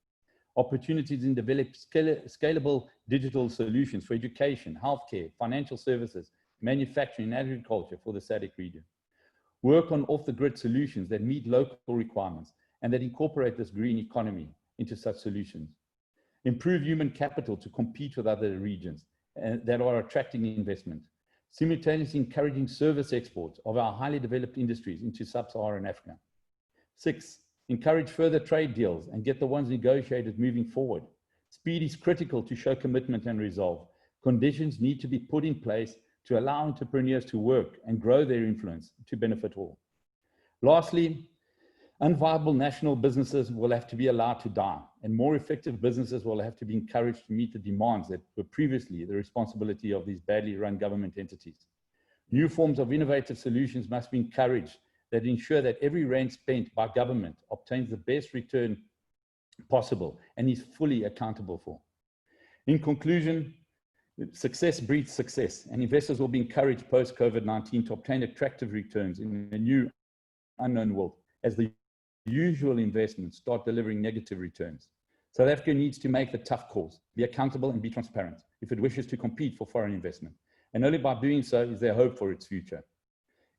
Opportunities in developing scalable digital solutions for education, healthcare, financial services, manufacturing, and agriculture for the SADC region. Work on off-the-grid solutions that meet local requirements and that incorporate this green economy into such solutions. Improve human capital to compete with other regions that are attracting investment. Simultaneously encouraging service exports of our highly developed industries into sub-Saharan Africa. 6, encourage further trade deals and get the ones negotiated moving forward. Speed is critical to show commitment and resolve. Conditions need to be put in place to allow entrepreneurs to work and grow their influence to benefit all. Lastly, unviable national businesses will have to be allowed to die, and more effective businesses will have to be encouraged to meet the demands that were previously the responsibility of these badly run government entities. New forms of innovative solutions must be encouraged that ensure that every rand spent by government obtains the best return possible and is fully accountable for. In conclusion, success breeds success, and investors will be encouraged post-COVID-19 to obtain attractive returns in a new unknown world as the usual investments start delivering negative returns. South Africa needs to make the tough calls, be accountable and be transparent if it wishes to compete for foreign investment. And only by doing so is there hope for its future.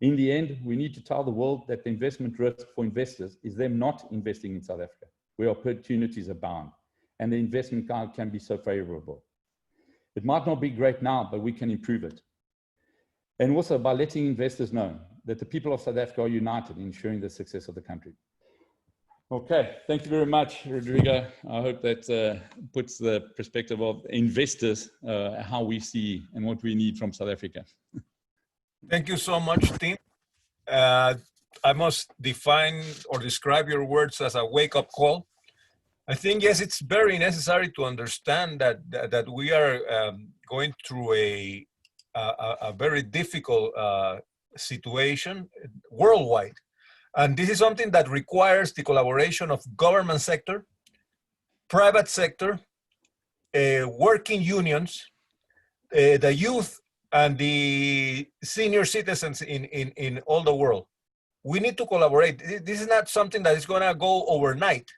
In the end, we need to tell the world that the investment risk for investors is them not investing in South Africa, where opportunities abound, and the investment climate can be so favorable. It might not be great now, but we can improve it. And also by letting investors know that the people of South Africa are united in ensuring the success of the country. Okay, thank you very much, Rodrigo. I hope that puts the perspective of investors, how we see and what we need from South Africa. Thank you so much, Tim. I must define or describe your words as a wake-up call. I think, yes, it's very necessary to understand that we are going through a very difficult situation worldwide. And this is something that requires the collaboration of government sector, private sector, working unions, the youth, and the senior citizens in all the world. We need to collaborate. This is not something that is going to go overnight.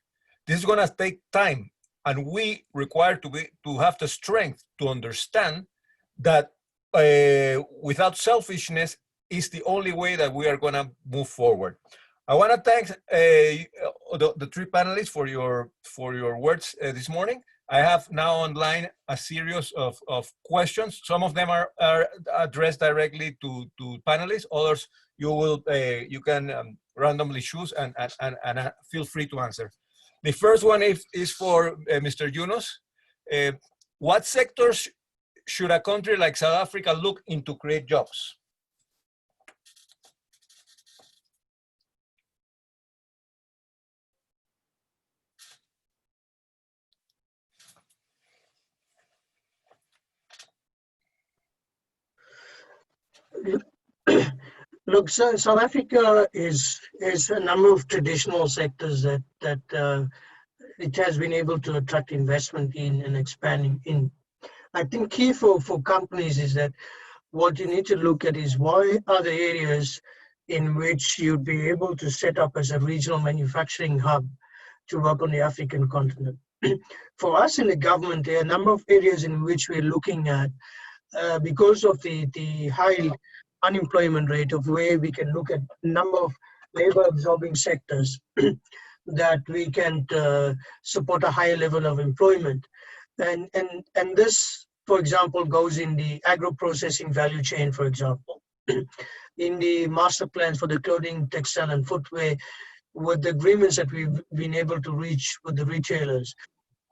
This is going to take time, and we require to have the strength to understand that without selfishness is the only way that we are going to move forward. I want to thank the three panelists for your words this morning, I have now online a series of questions. Some of them are addressed directly to panelists. Others you can randomly choose and feel free to answer. The first one is for Mr. Yunus. What sectors should a country like South Africa look into create jobs? Look, so South Africa is a number of traditional sectors that it has been able to attract investment in and expanding in. I think key for companies is that what you need to look at is why are the areas in which you'd be able to set up as a regional manufacturing hub to work on the African continent. For us in the government, there are a number of areas in which we're looking at because of the high unemployment rate, of where we can look at a number of labor absorbing sectors that we can support a higher level of employment. And this, for example, goes in the agro-processing value chain, for example, in the master plans for the clothing, textile, and footwear, with the agreements that we've been able to reach with the retailers.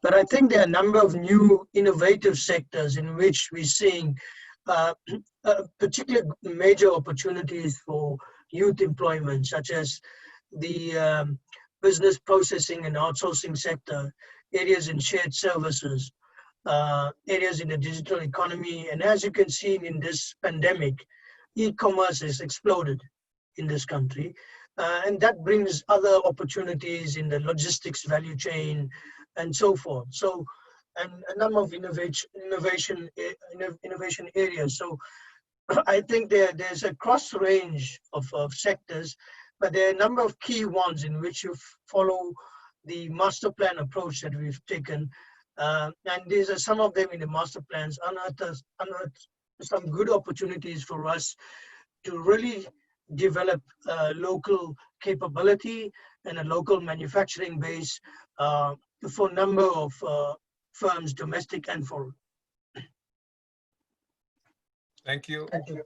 But I think there are a number of new innovative sectors in which we're seeing particular major opportunities for youth employment, such as the business processing and outsourcing sector, areas in shared services, areas in the digital economy. And as you can see in this pandemic, e-commerce has exploded in this country. And that brings other opportunities in the logistics value chain and so forth. So, and a number of innovation areas. So I think there's a cross range of sectors, but there are a number of key ones in which you follow the master plan approach that we've taken. And these are some of them in the master plans, unearthed some good opportunities for us to really develop local capability and a local manufacturing base for a number of firms, domestic and foreign. Thank you. Thank you.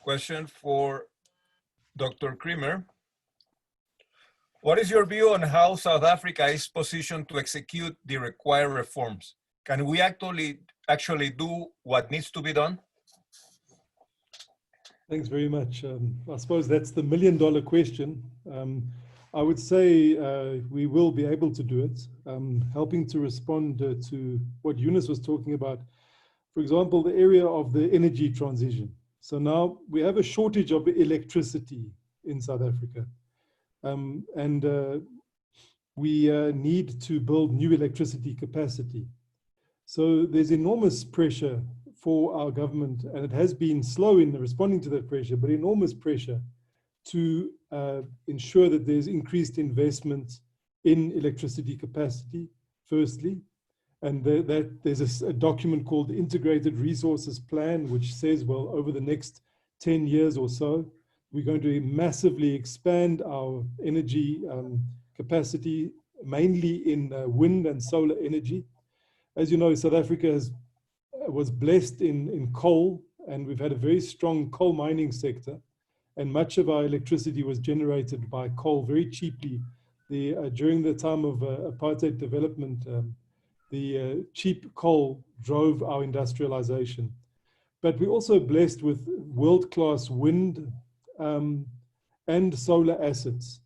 Question for Dr. Creamer. What is your view on how South Africa is positioned to execute the required reforms? Can we actually do what needs to be done? Thanks very much. I suppose that's the million-dollar question. I would say we will be able to do it. Helping to respond to what Yunus was talking about, for example, the area of the energy transition. So now we have a shortage of electricity in South Africa. We need to build new electricity capacity. So there's enormous pressure for our government, and it has been slow in responding to that pressure, but enormous pressure to ensure that there's increased investment in electricity capacity, firstly. And there's a document called the Integrated Resources Plan, which says, well, over the next 10 years or so, we're going to massively expand our energy capacity, mainly in wind and solar energy. As you know, South Africa was blessed in coal, and we've had a very strong coal mining sector. And much of our electricity was generated by coal very cheaply. During the time of apartheid development, the cheap coal drove our industrialization. But we're also blessed with world-class wind and solar assets.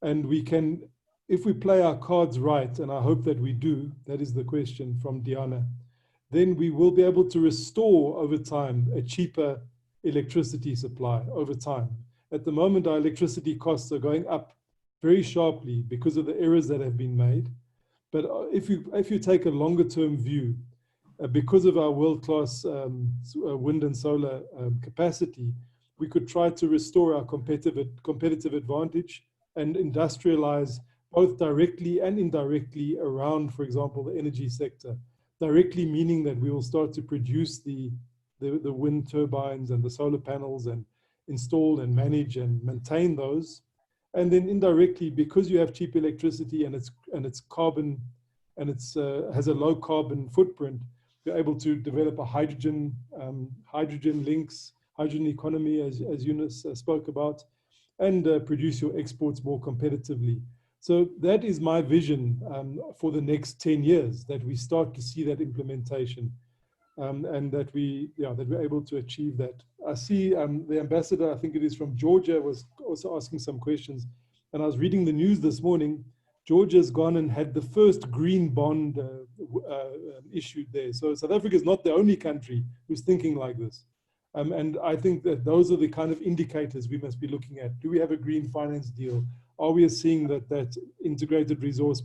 And we can, if we play our cards right, and I hope that we do, that is the question from Diana, then we will be able to restore over time a cheaper electricity supply over time. At the moment, our electricity costs are going up very sharply because of the errors that have been made. But if you take a longer term view, because of our world-class wind and solar capacity, we could try to restore our competitive advantage and industrialize both directly and indirectly around, for example, the energy sector. Directly meaning that we will start to produce the wind turbines and the solar panels and install and manage and maintain those. And then indirectly, because you have cheap electricity and it's carbon and it's has a low carbon footprint, you're able to develop a hydrogen links, hydrogen economy, as Eunice spoke about, and produce your exports more competitively. So that is my vision for the next 10 years, that we start to see that implementation, and that we're able to achieve that. I see the ambassador, I think it is from Georgia, was also asking some questions. And I was reading the news this morning. Georgia's gone and had the first green bond issued there. So South Africa is not the only country who's thinking like this. And I think that those are the kind of indicators we must be looking at. Do we have a green finance deal? Are we seeing that that integrated resource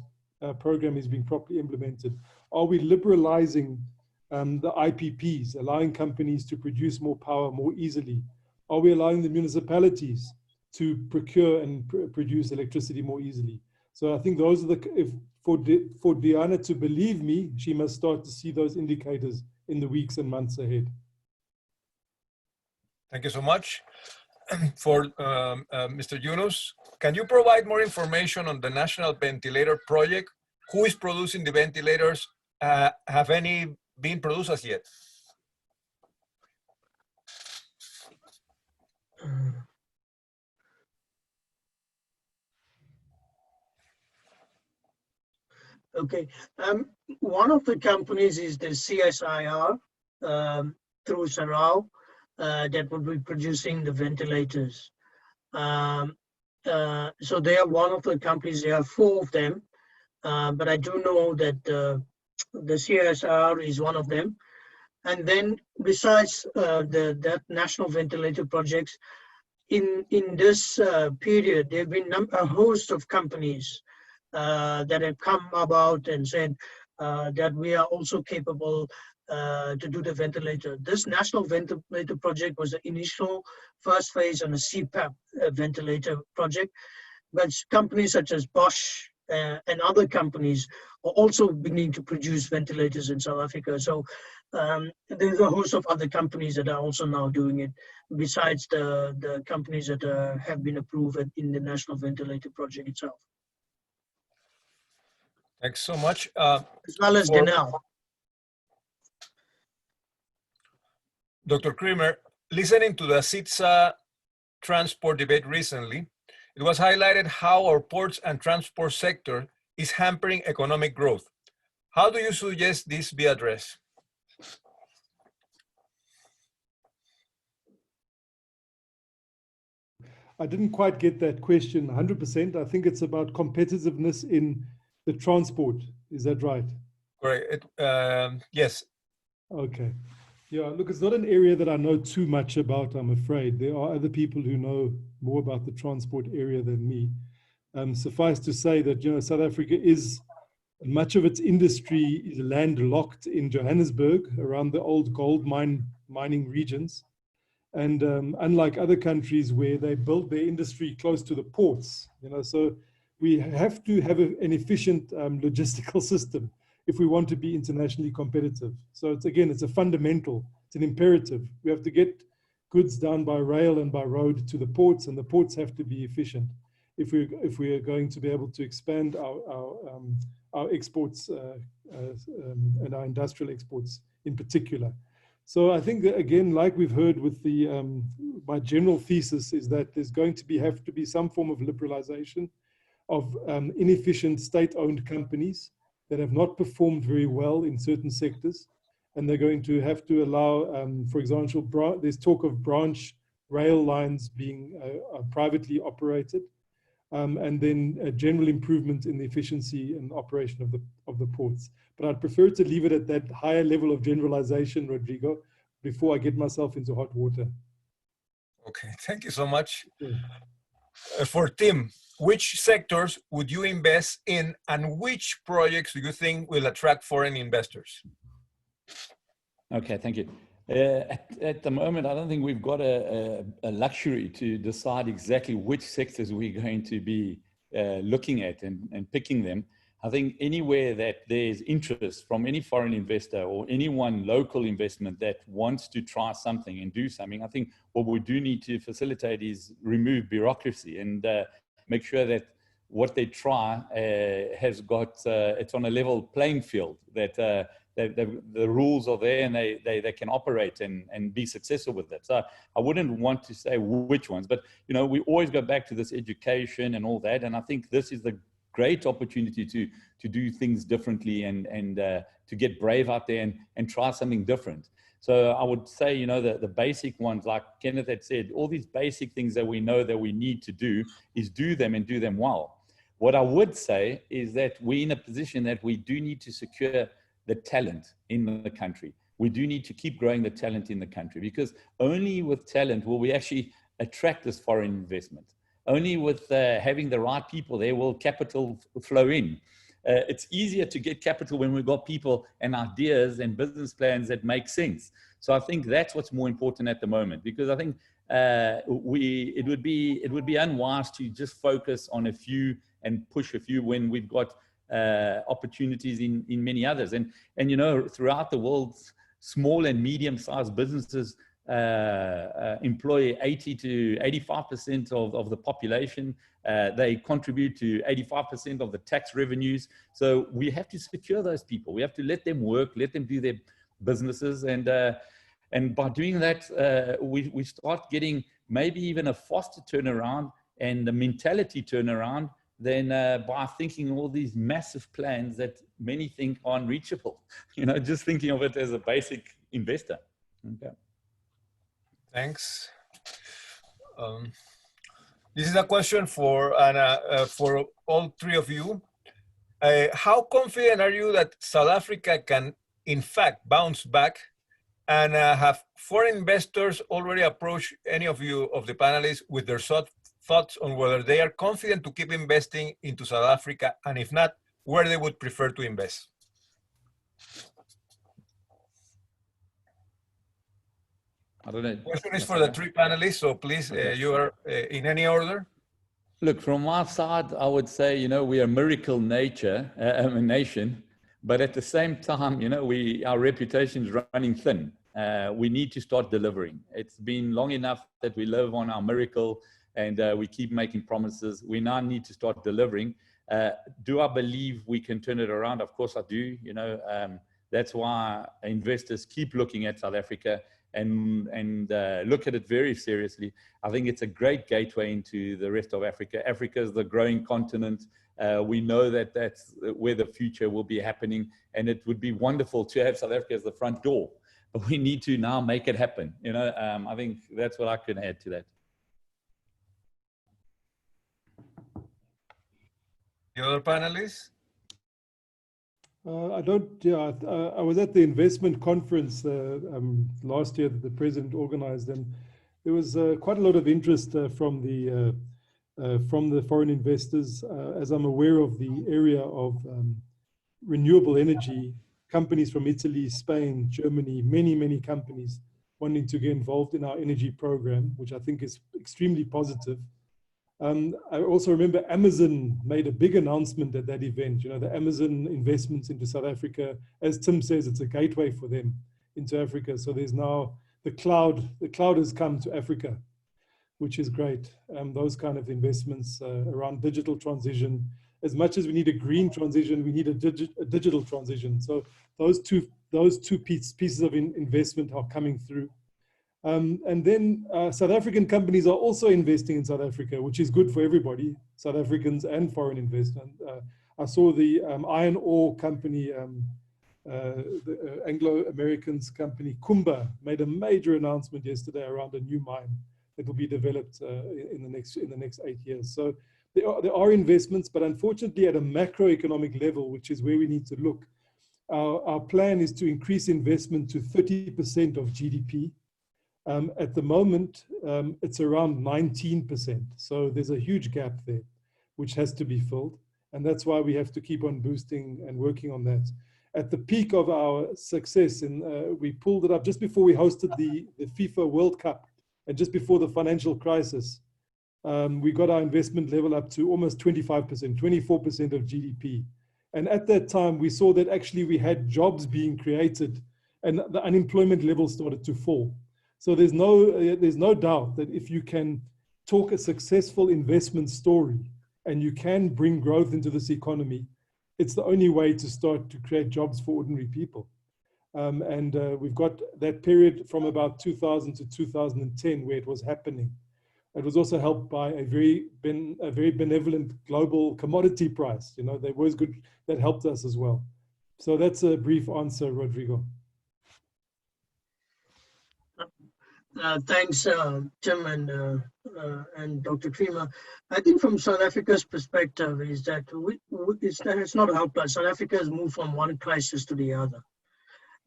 program is being properly implemented? Are we liberalizing the IPPs, allowing companies to produce more power more easily? Are we allowing the municipalities to procure and produce electricity more easily? So I think those are for Diana to believe me, she must start to see those indicators in the weeks and months ahead. Thank you so much. For Mr. Yunus, can you provide more information on the National Ventilator Project? Who is producing the ventilators? Have any been produced as yet? Okay, one of the companies is the CSIR through Sarau that would be producing the ventilators. So they are one of the companies. There are 4 of them, but I do know that the CSIR is one of them. And then besides that national ventilator projects, in this period, there have been a host of companies that have come about and said that we are also capable to do the ventilator. This national ventilator project was the initial first phase on a CPAP ventilator project, but companies such as Bosch and other companies are also beginning to produce ventilators in South Africa. So there's a host of other companies that are also now doing it, besides the companies that have been approved in the national ventilator project itself. Thanks so much. As well as Denel. Dr. Creamer, listening to the CITSA transport debate recently, it was highlighted how our ports and transport sector is hampering economic growth. How do you suggest this be addressed? I didn't quite get that question 100%. I think it's about competitiveness in the transport. Is that right? Correct. Yes. Okay. Yeah, look, it's not an area that I know too much about, I'm afraid. There are other people who know more about the transport area than me. Suffice to say that, South Africa is, much of its industry is landlocked in Johannesburg, around the old gold mining regions. And unlike other countries where they build their industry close to the ports, so we have to have an efficient logistical system if we want to be internationally competitive. So it's a fundamental, it's an imperative. We have to get goods down by rail and by road to the ports, and the ports have to be efficient if we are going to be able to expand our exports and our industrial exports in particular. So I think that, again, like we've heard with my general thesis is that there's going to have to be some form of liberalization of inefficient state-owned companies that have not performed very well in certain sectors. And they're going to have to allow, for example, there's talk of branch rail lines being privately operated, and then a general improvement in the efficiency and operation of the ports. But I'd prefer to leave it at that higher level of generalization, Rodrigo, before I get myself into hot water. Okay, thank you so much. Yeah. For Tim, which sectors would you invest in, and which projects do you think will attract foreign investors? Okay, thank you. At the moment, I don't think we've got a luxury to decide exactly which sectors we're going to be looking at and picking them. I think anywhere that there's interest from any foreign investor or anyone local investment that wants to try something and do something, I think what we do need to facilitate is remove bureaucracy and make sure that what they try has got, it's on a level playing field, that the rules are there and they can operate and be successful with that. So I wouldn't want to say which ones, but you know, we always go back to this education and all that. And I think this is the great opportunity to do things differently and to get brave out there and try something different. So I would say, you know, the basic ones, like Kenneth had said, all these basic things that we know that we need to do is do them and do them well. What I would say is that we're in a position that we do need to secure the talent in the country. We do need to keep growing the talent in the country, because only with talent will we actually attract this foreign investment. Only with having the right people there will capital flow in. It's easier to get capital when we've got people and ideas and business plans that make sense. So I think that's what's more important at the moment, because I think it would be unwise to just focus on a few and push a few when we've got opportunities in many others. And you know, throughout the world, small and medium-sized businesses employ 80 to 85% of the population. They contribute to 85% of the tax revenues. So we have to secure those people. We have to let them work, let them do their businesses. And by doing that, we start getting maybe even a faster turnaround and the mentality turnaround than by thinking all these massive plans that many think are unreachable. You know, just thinking of it as a basic investor. Okay. Thanks. This is a question for all three of you. How confident are you that South Africa can, in fact, bounce back? And have foreign investors already approached any of you, of the panelists, with their thoughts on whether they are confident to keep investing into South Africa? And if not, where they would prefer to invest? I don't know. The question is for the three panelists, so please, you are in any order. Look, from our side, I would say, you know, we are a miracle nation, but at the same time, you know, our reputation is running thin. We need to start delivering. It's been long enough that we live on our miracle and we keep making promises. We now need to start delivering. Do I believe we can turn it around? Of course I do. You know, that's why investors keep looking at South Africa and look at it very seriously. I think it's a great gateway into the rest of Africa. Africa is the growing continent. We know that that's where the future will be happening, and it would be wonderful to have South Africa as the front door. But we need to now make it happen. You know, I think that's what I can add to that. The other panelists? I was at the investment conference last year that the president organized, and there was quite a lot of interest from the foreign investors. As I'm aware of the area of renewable energy, companies from Italy, Spain, Germany, many companies wanting to get involved in our energy program, which I think is extremely positive. I also remember Amazon made a big announcement at that event. You know, the Amazon investments into South Africa, as Tim says, it's a gateway for them into Africa. So there's now the cloud has come to Africa, which is great. Those kind of investments around digital transition. As much as we need a green transition, we need a digital transition. So those two pieces of investment are coming through. And then South African companies are also investing in South Africa, which is good for everybody, South Africans and foreign investment. I saw the iron ore company, the Anglo-Americans company, Kumba, made a major announcement yesterday around a new mine that will be developed in the next 8 years. So there are investments, but unfortunately at a macroeconomic level, which is where we need to look, our plan is to increase investment to 30% of GDP. At the moment, it's around 19%. So there's a huge gap there, which has to be filled. And that's why we have to keep on boosting and working on that. At the peak of our success, we pulled it up just before we hosted the FIFA World Cup and just before the financial crisis. We got our investment level up to almost 25%, 24% of GDP. And at that time, we saw that actually we had jobs being created and the unemployment level started to fall. So there's no doubt that if you can talk a successful investment story and you can bring growth into this economy, it's the only way to start to create jobs for ordinary people. We've got that period from about 2000 to 2010 where it was happening. It was also helped by a very benevolent global commodity price. You know, there was good, that helped us as well. So that's a brief answer, Rodrigo. Thanks, Tim and Dr. Creamer. I think from South Africa's perspective is that it's not helpless. South Africa has moved from one crisis to the other.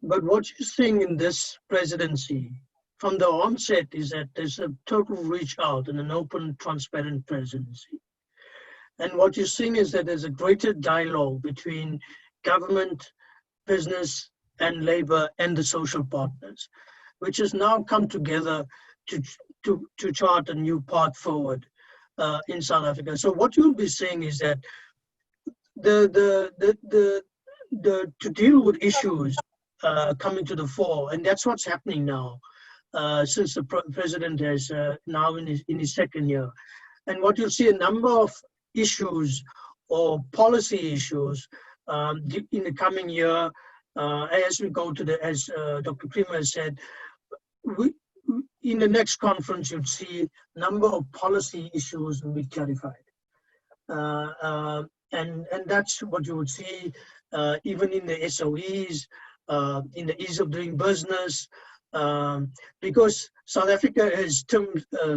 But what you're seeing in this presidency from the onset is that there's a total reach out and an open, transparent presidency. And what you're seeing is that there's a greater dialogue between government, business, and labor and the social partners, which has now come together to chart a new path forward in South Africa. So what you'll be seeing is that to deal with issues coming to the fore, and that's what's happening now since the president is now in his second year. And what you'll see a number of issues or policy issues in the coming year as we go to as Dr. Creamer said, in the next conference, you'll see a number of policy issues will be clarified. And that's what you would see even in the SOEs, in the ease of doing business, because South Africa, as Tim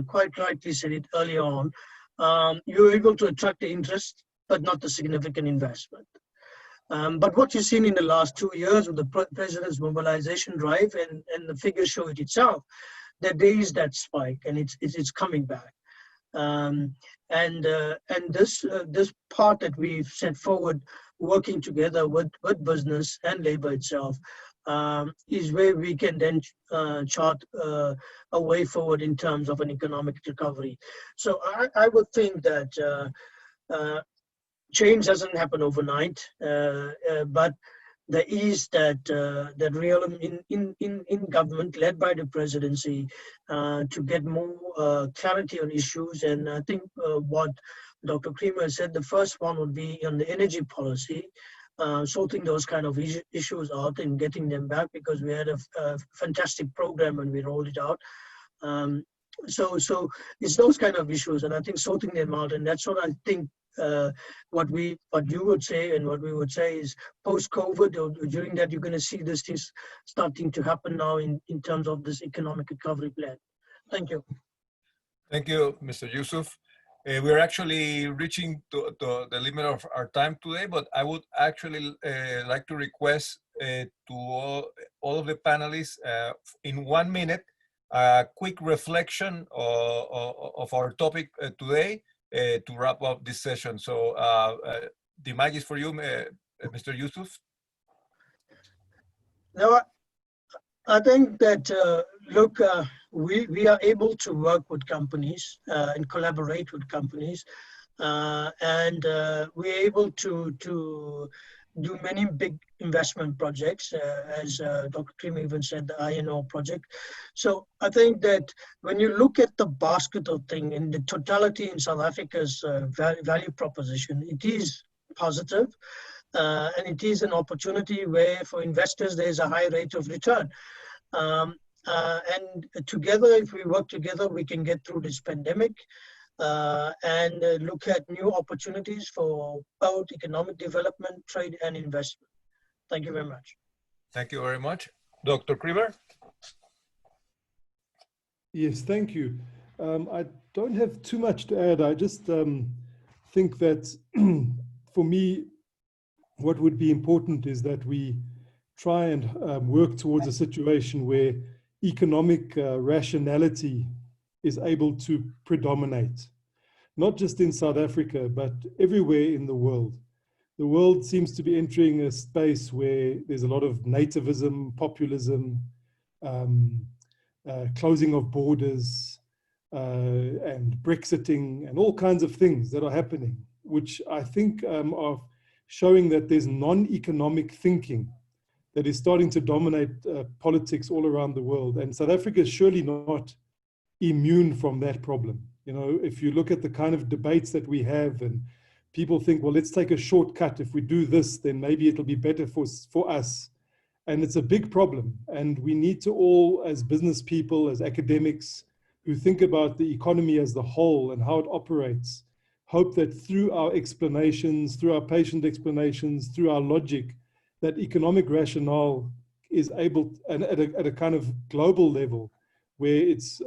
quite rightly said it earlier on, you're able to attract the interest, but not the significant investment. But what you've seen in the last 2 years with the president's mobilization drive, and the figures show it itself, that there is that spike, and it's coming back. And this part that we've set forward, working together with business and labor itself, is where we can then chart a way forward in terms of an economic recovery. So I would think that change doesn't happen overnight, but there is that realm in government led by the presidency to get more clarity on issues. And I think what Dr. Creamer said, the first one would be on the energy policy, sorting those kind of issues out and getting them back, because we had a fantastic program when we rolled it out. So it's those kind of issues, and I think sorting them out, and that's what I think what you would say and what we would say is post-COVID, or during that, you're going to see this things starting to happen now in terms of this economic recovery plan. Thank you. Thank you, Mr. Yusuf. We're actually reaching to the limit of our time today, but I would actually like to request to all of the panelists in 1 minute, a quick reflection of our topic today to wrap up this session. So the mic is for you, Mr. Yusuf. No, I think that, look, we are able to work with companies and collaborate with companies, and we're able to do many big investment projects, as Dr. Creamer even said, the INO project. So I think that when you look at the basket of things and the totality in South Africa's value proposition, it is positive, and it is an opportunity where for investors there's a high rate of return. And together, if we work together, we can get through this pandemic and look at new opportunities for both economic development, trade, and investment. Thank you very much. Thank you very much. Dr. Creamer? Yes, thank you. I don't have too much to add. I just think that for me, what would be important is that we try and work towards a situation where economic rationality is able to predominate, not just in South Africa, but everywhere in the world. The world seems to be entering a space where there's a lot of nativism, populism, closing of borders, and Brexiting, and all kinds of things that are happening, which I think are showing that there's non-economic thinking that is starting to dominate politics all around the world. And South Africa is surely not immune from that problem. You know, if you look at the kind of debates that we have, and people think, well, let's take a shortcut. If we do this, then maybe it'll be better for us. And it's a big problem. And we need to all, as business people, as academics who think about the economy as the whole and how it operates, hope that through our explanations, through our patient explanations, through our logic, that economic rationale is able, and at a kind of global level, where it's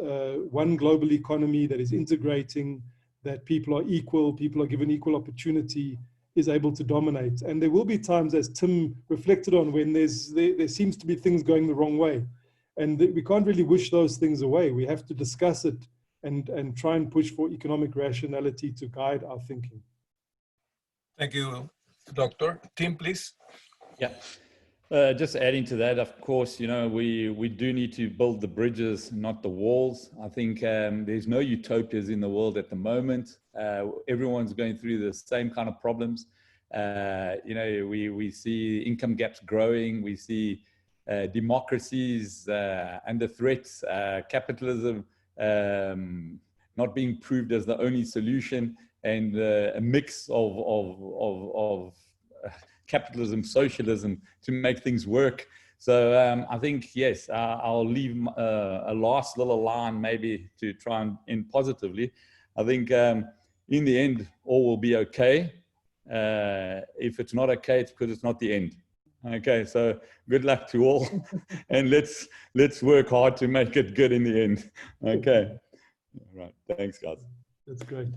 one global economy that is integrating, that people are equal, people are given equal opportunity, is able to dominate. And there will be times, as Tim reflected on, when there seems to be things going the wrong way. And we can't really wish those things away. We have to discuss it and try and push for economic rationality to guide our thinking. Thank you, Doctor. Tim, please. Yeah. Just adding to that, of course, you know, we do need to build the bridges, not the walls. I think there's no utopias in the world at the moment. Everyone's going through the same kind of problems. You know, we see income gaps growing. We see democracies under threats, capitalism not being proved as the only solution, and a mix of capitalism, socialism to make things work. So I think, yes, I'll leave a last little line maybe to try and end positively. I think in the end, all will be okay. If it's not okay, it's because it's not the end. Okay, so good luck to all, and let's work hard to make it good in the end. Okay, all right, thanks guys. That's great.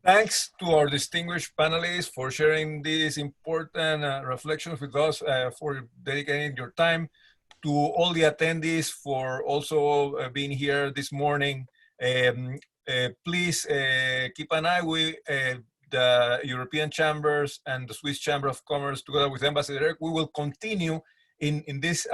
Thanks to our distinguished panelists for sharing these important reflections with us, for dedicating your time, to all the attendees for also being here this morning. Please keep an eye with the European Chambers and the Swiss Chamber of Commerce, together with EmbassyDIRECT. We will continue in this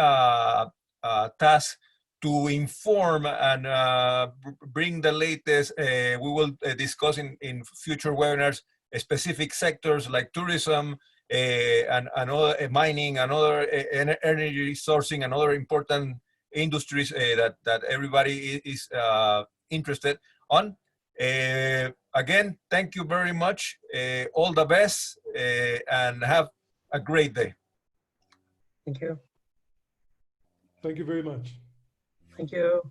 task to inform and bring the latest. We will discuss in future webinars specific sectors like tourism and other mining and other energy sourcing and other important industries that everybody is interested on. Again, thank you very much. All the best and have a great day. Thank you. Thank you very much. Thank you.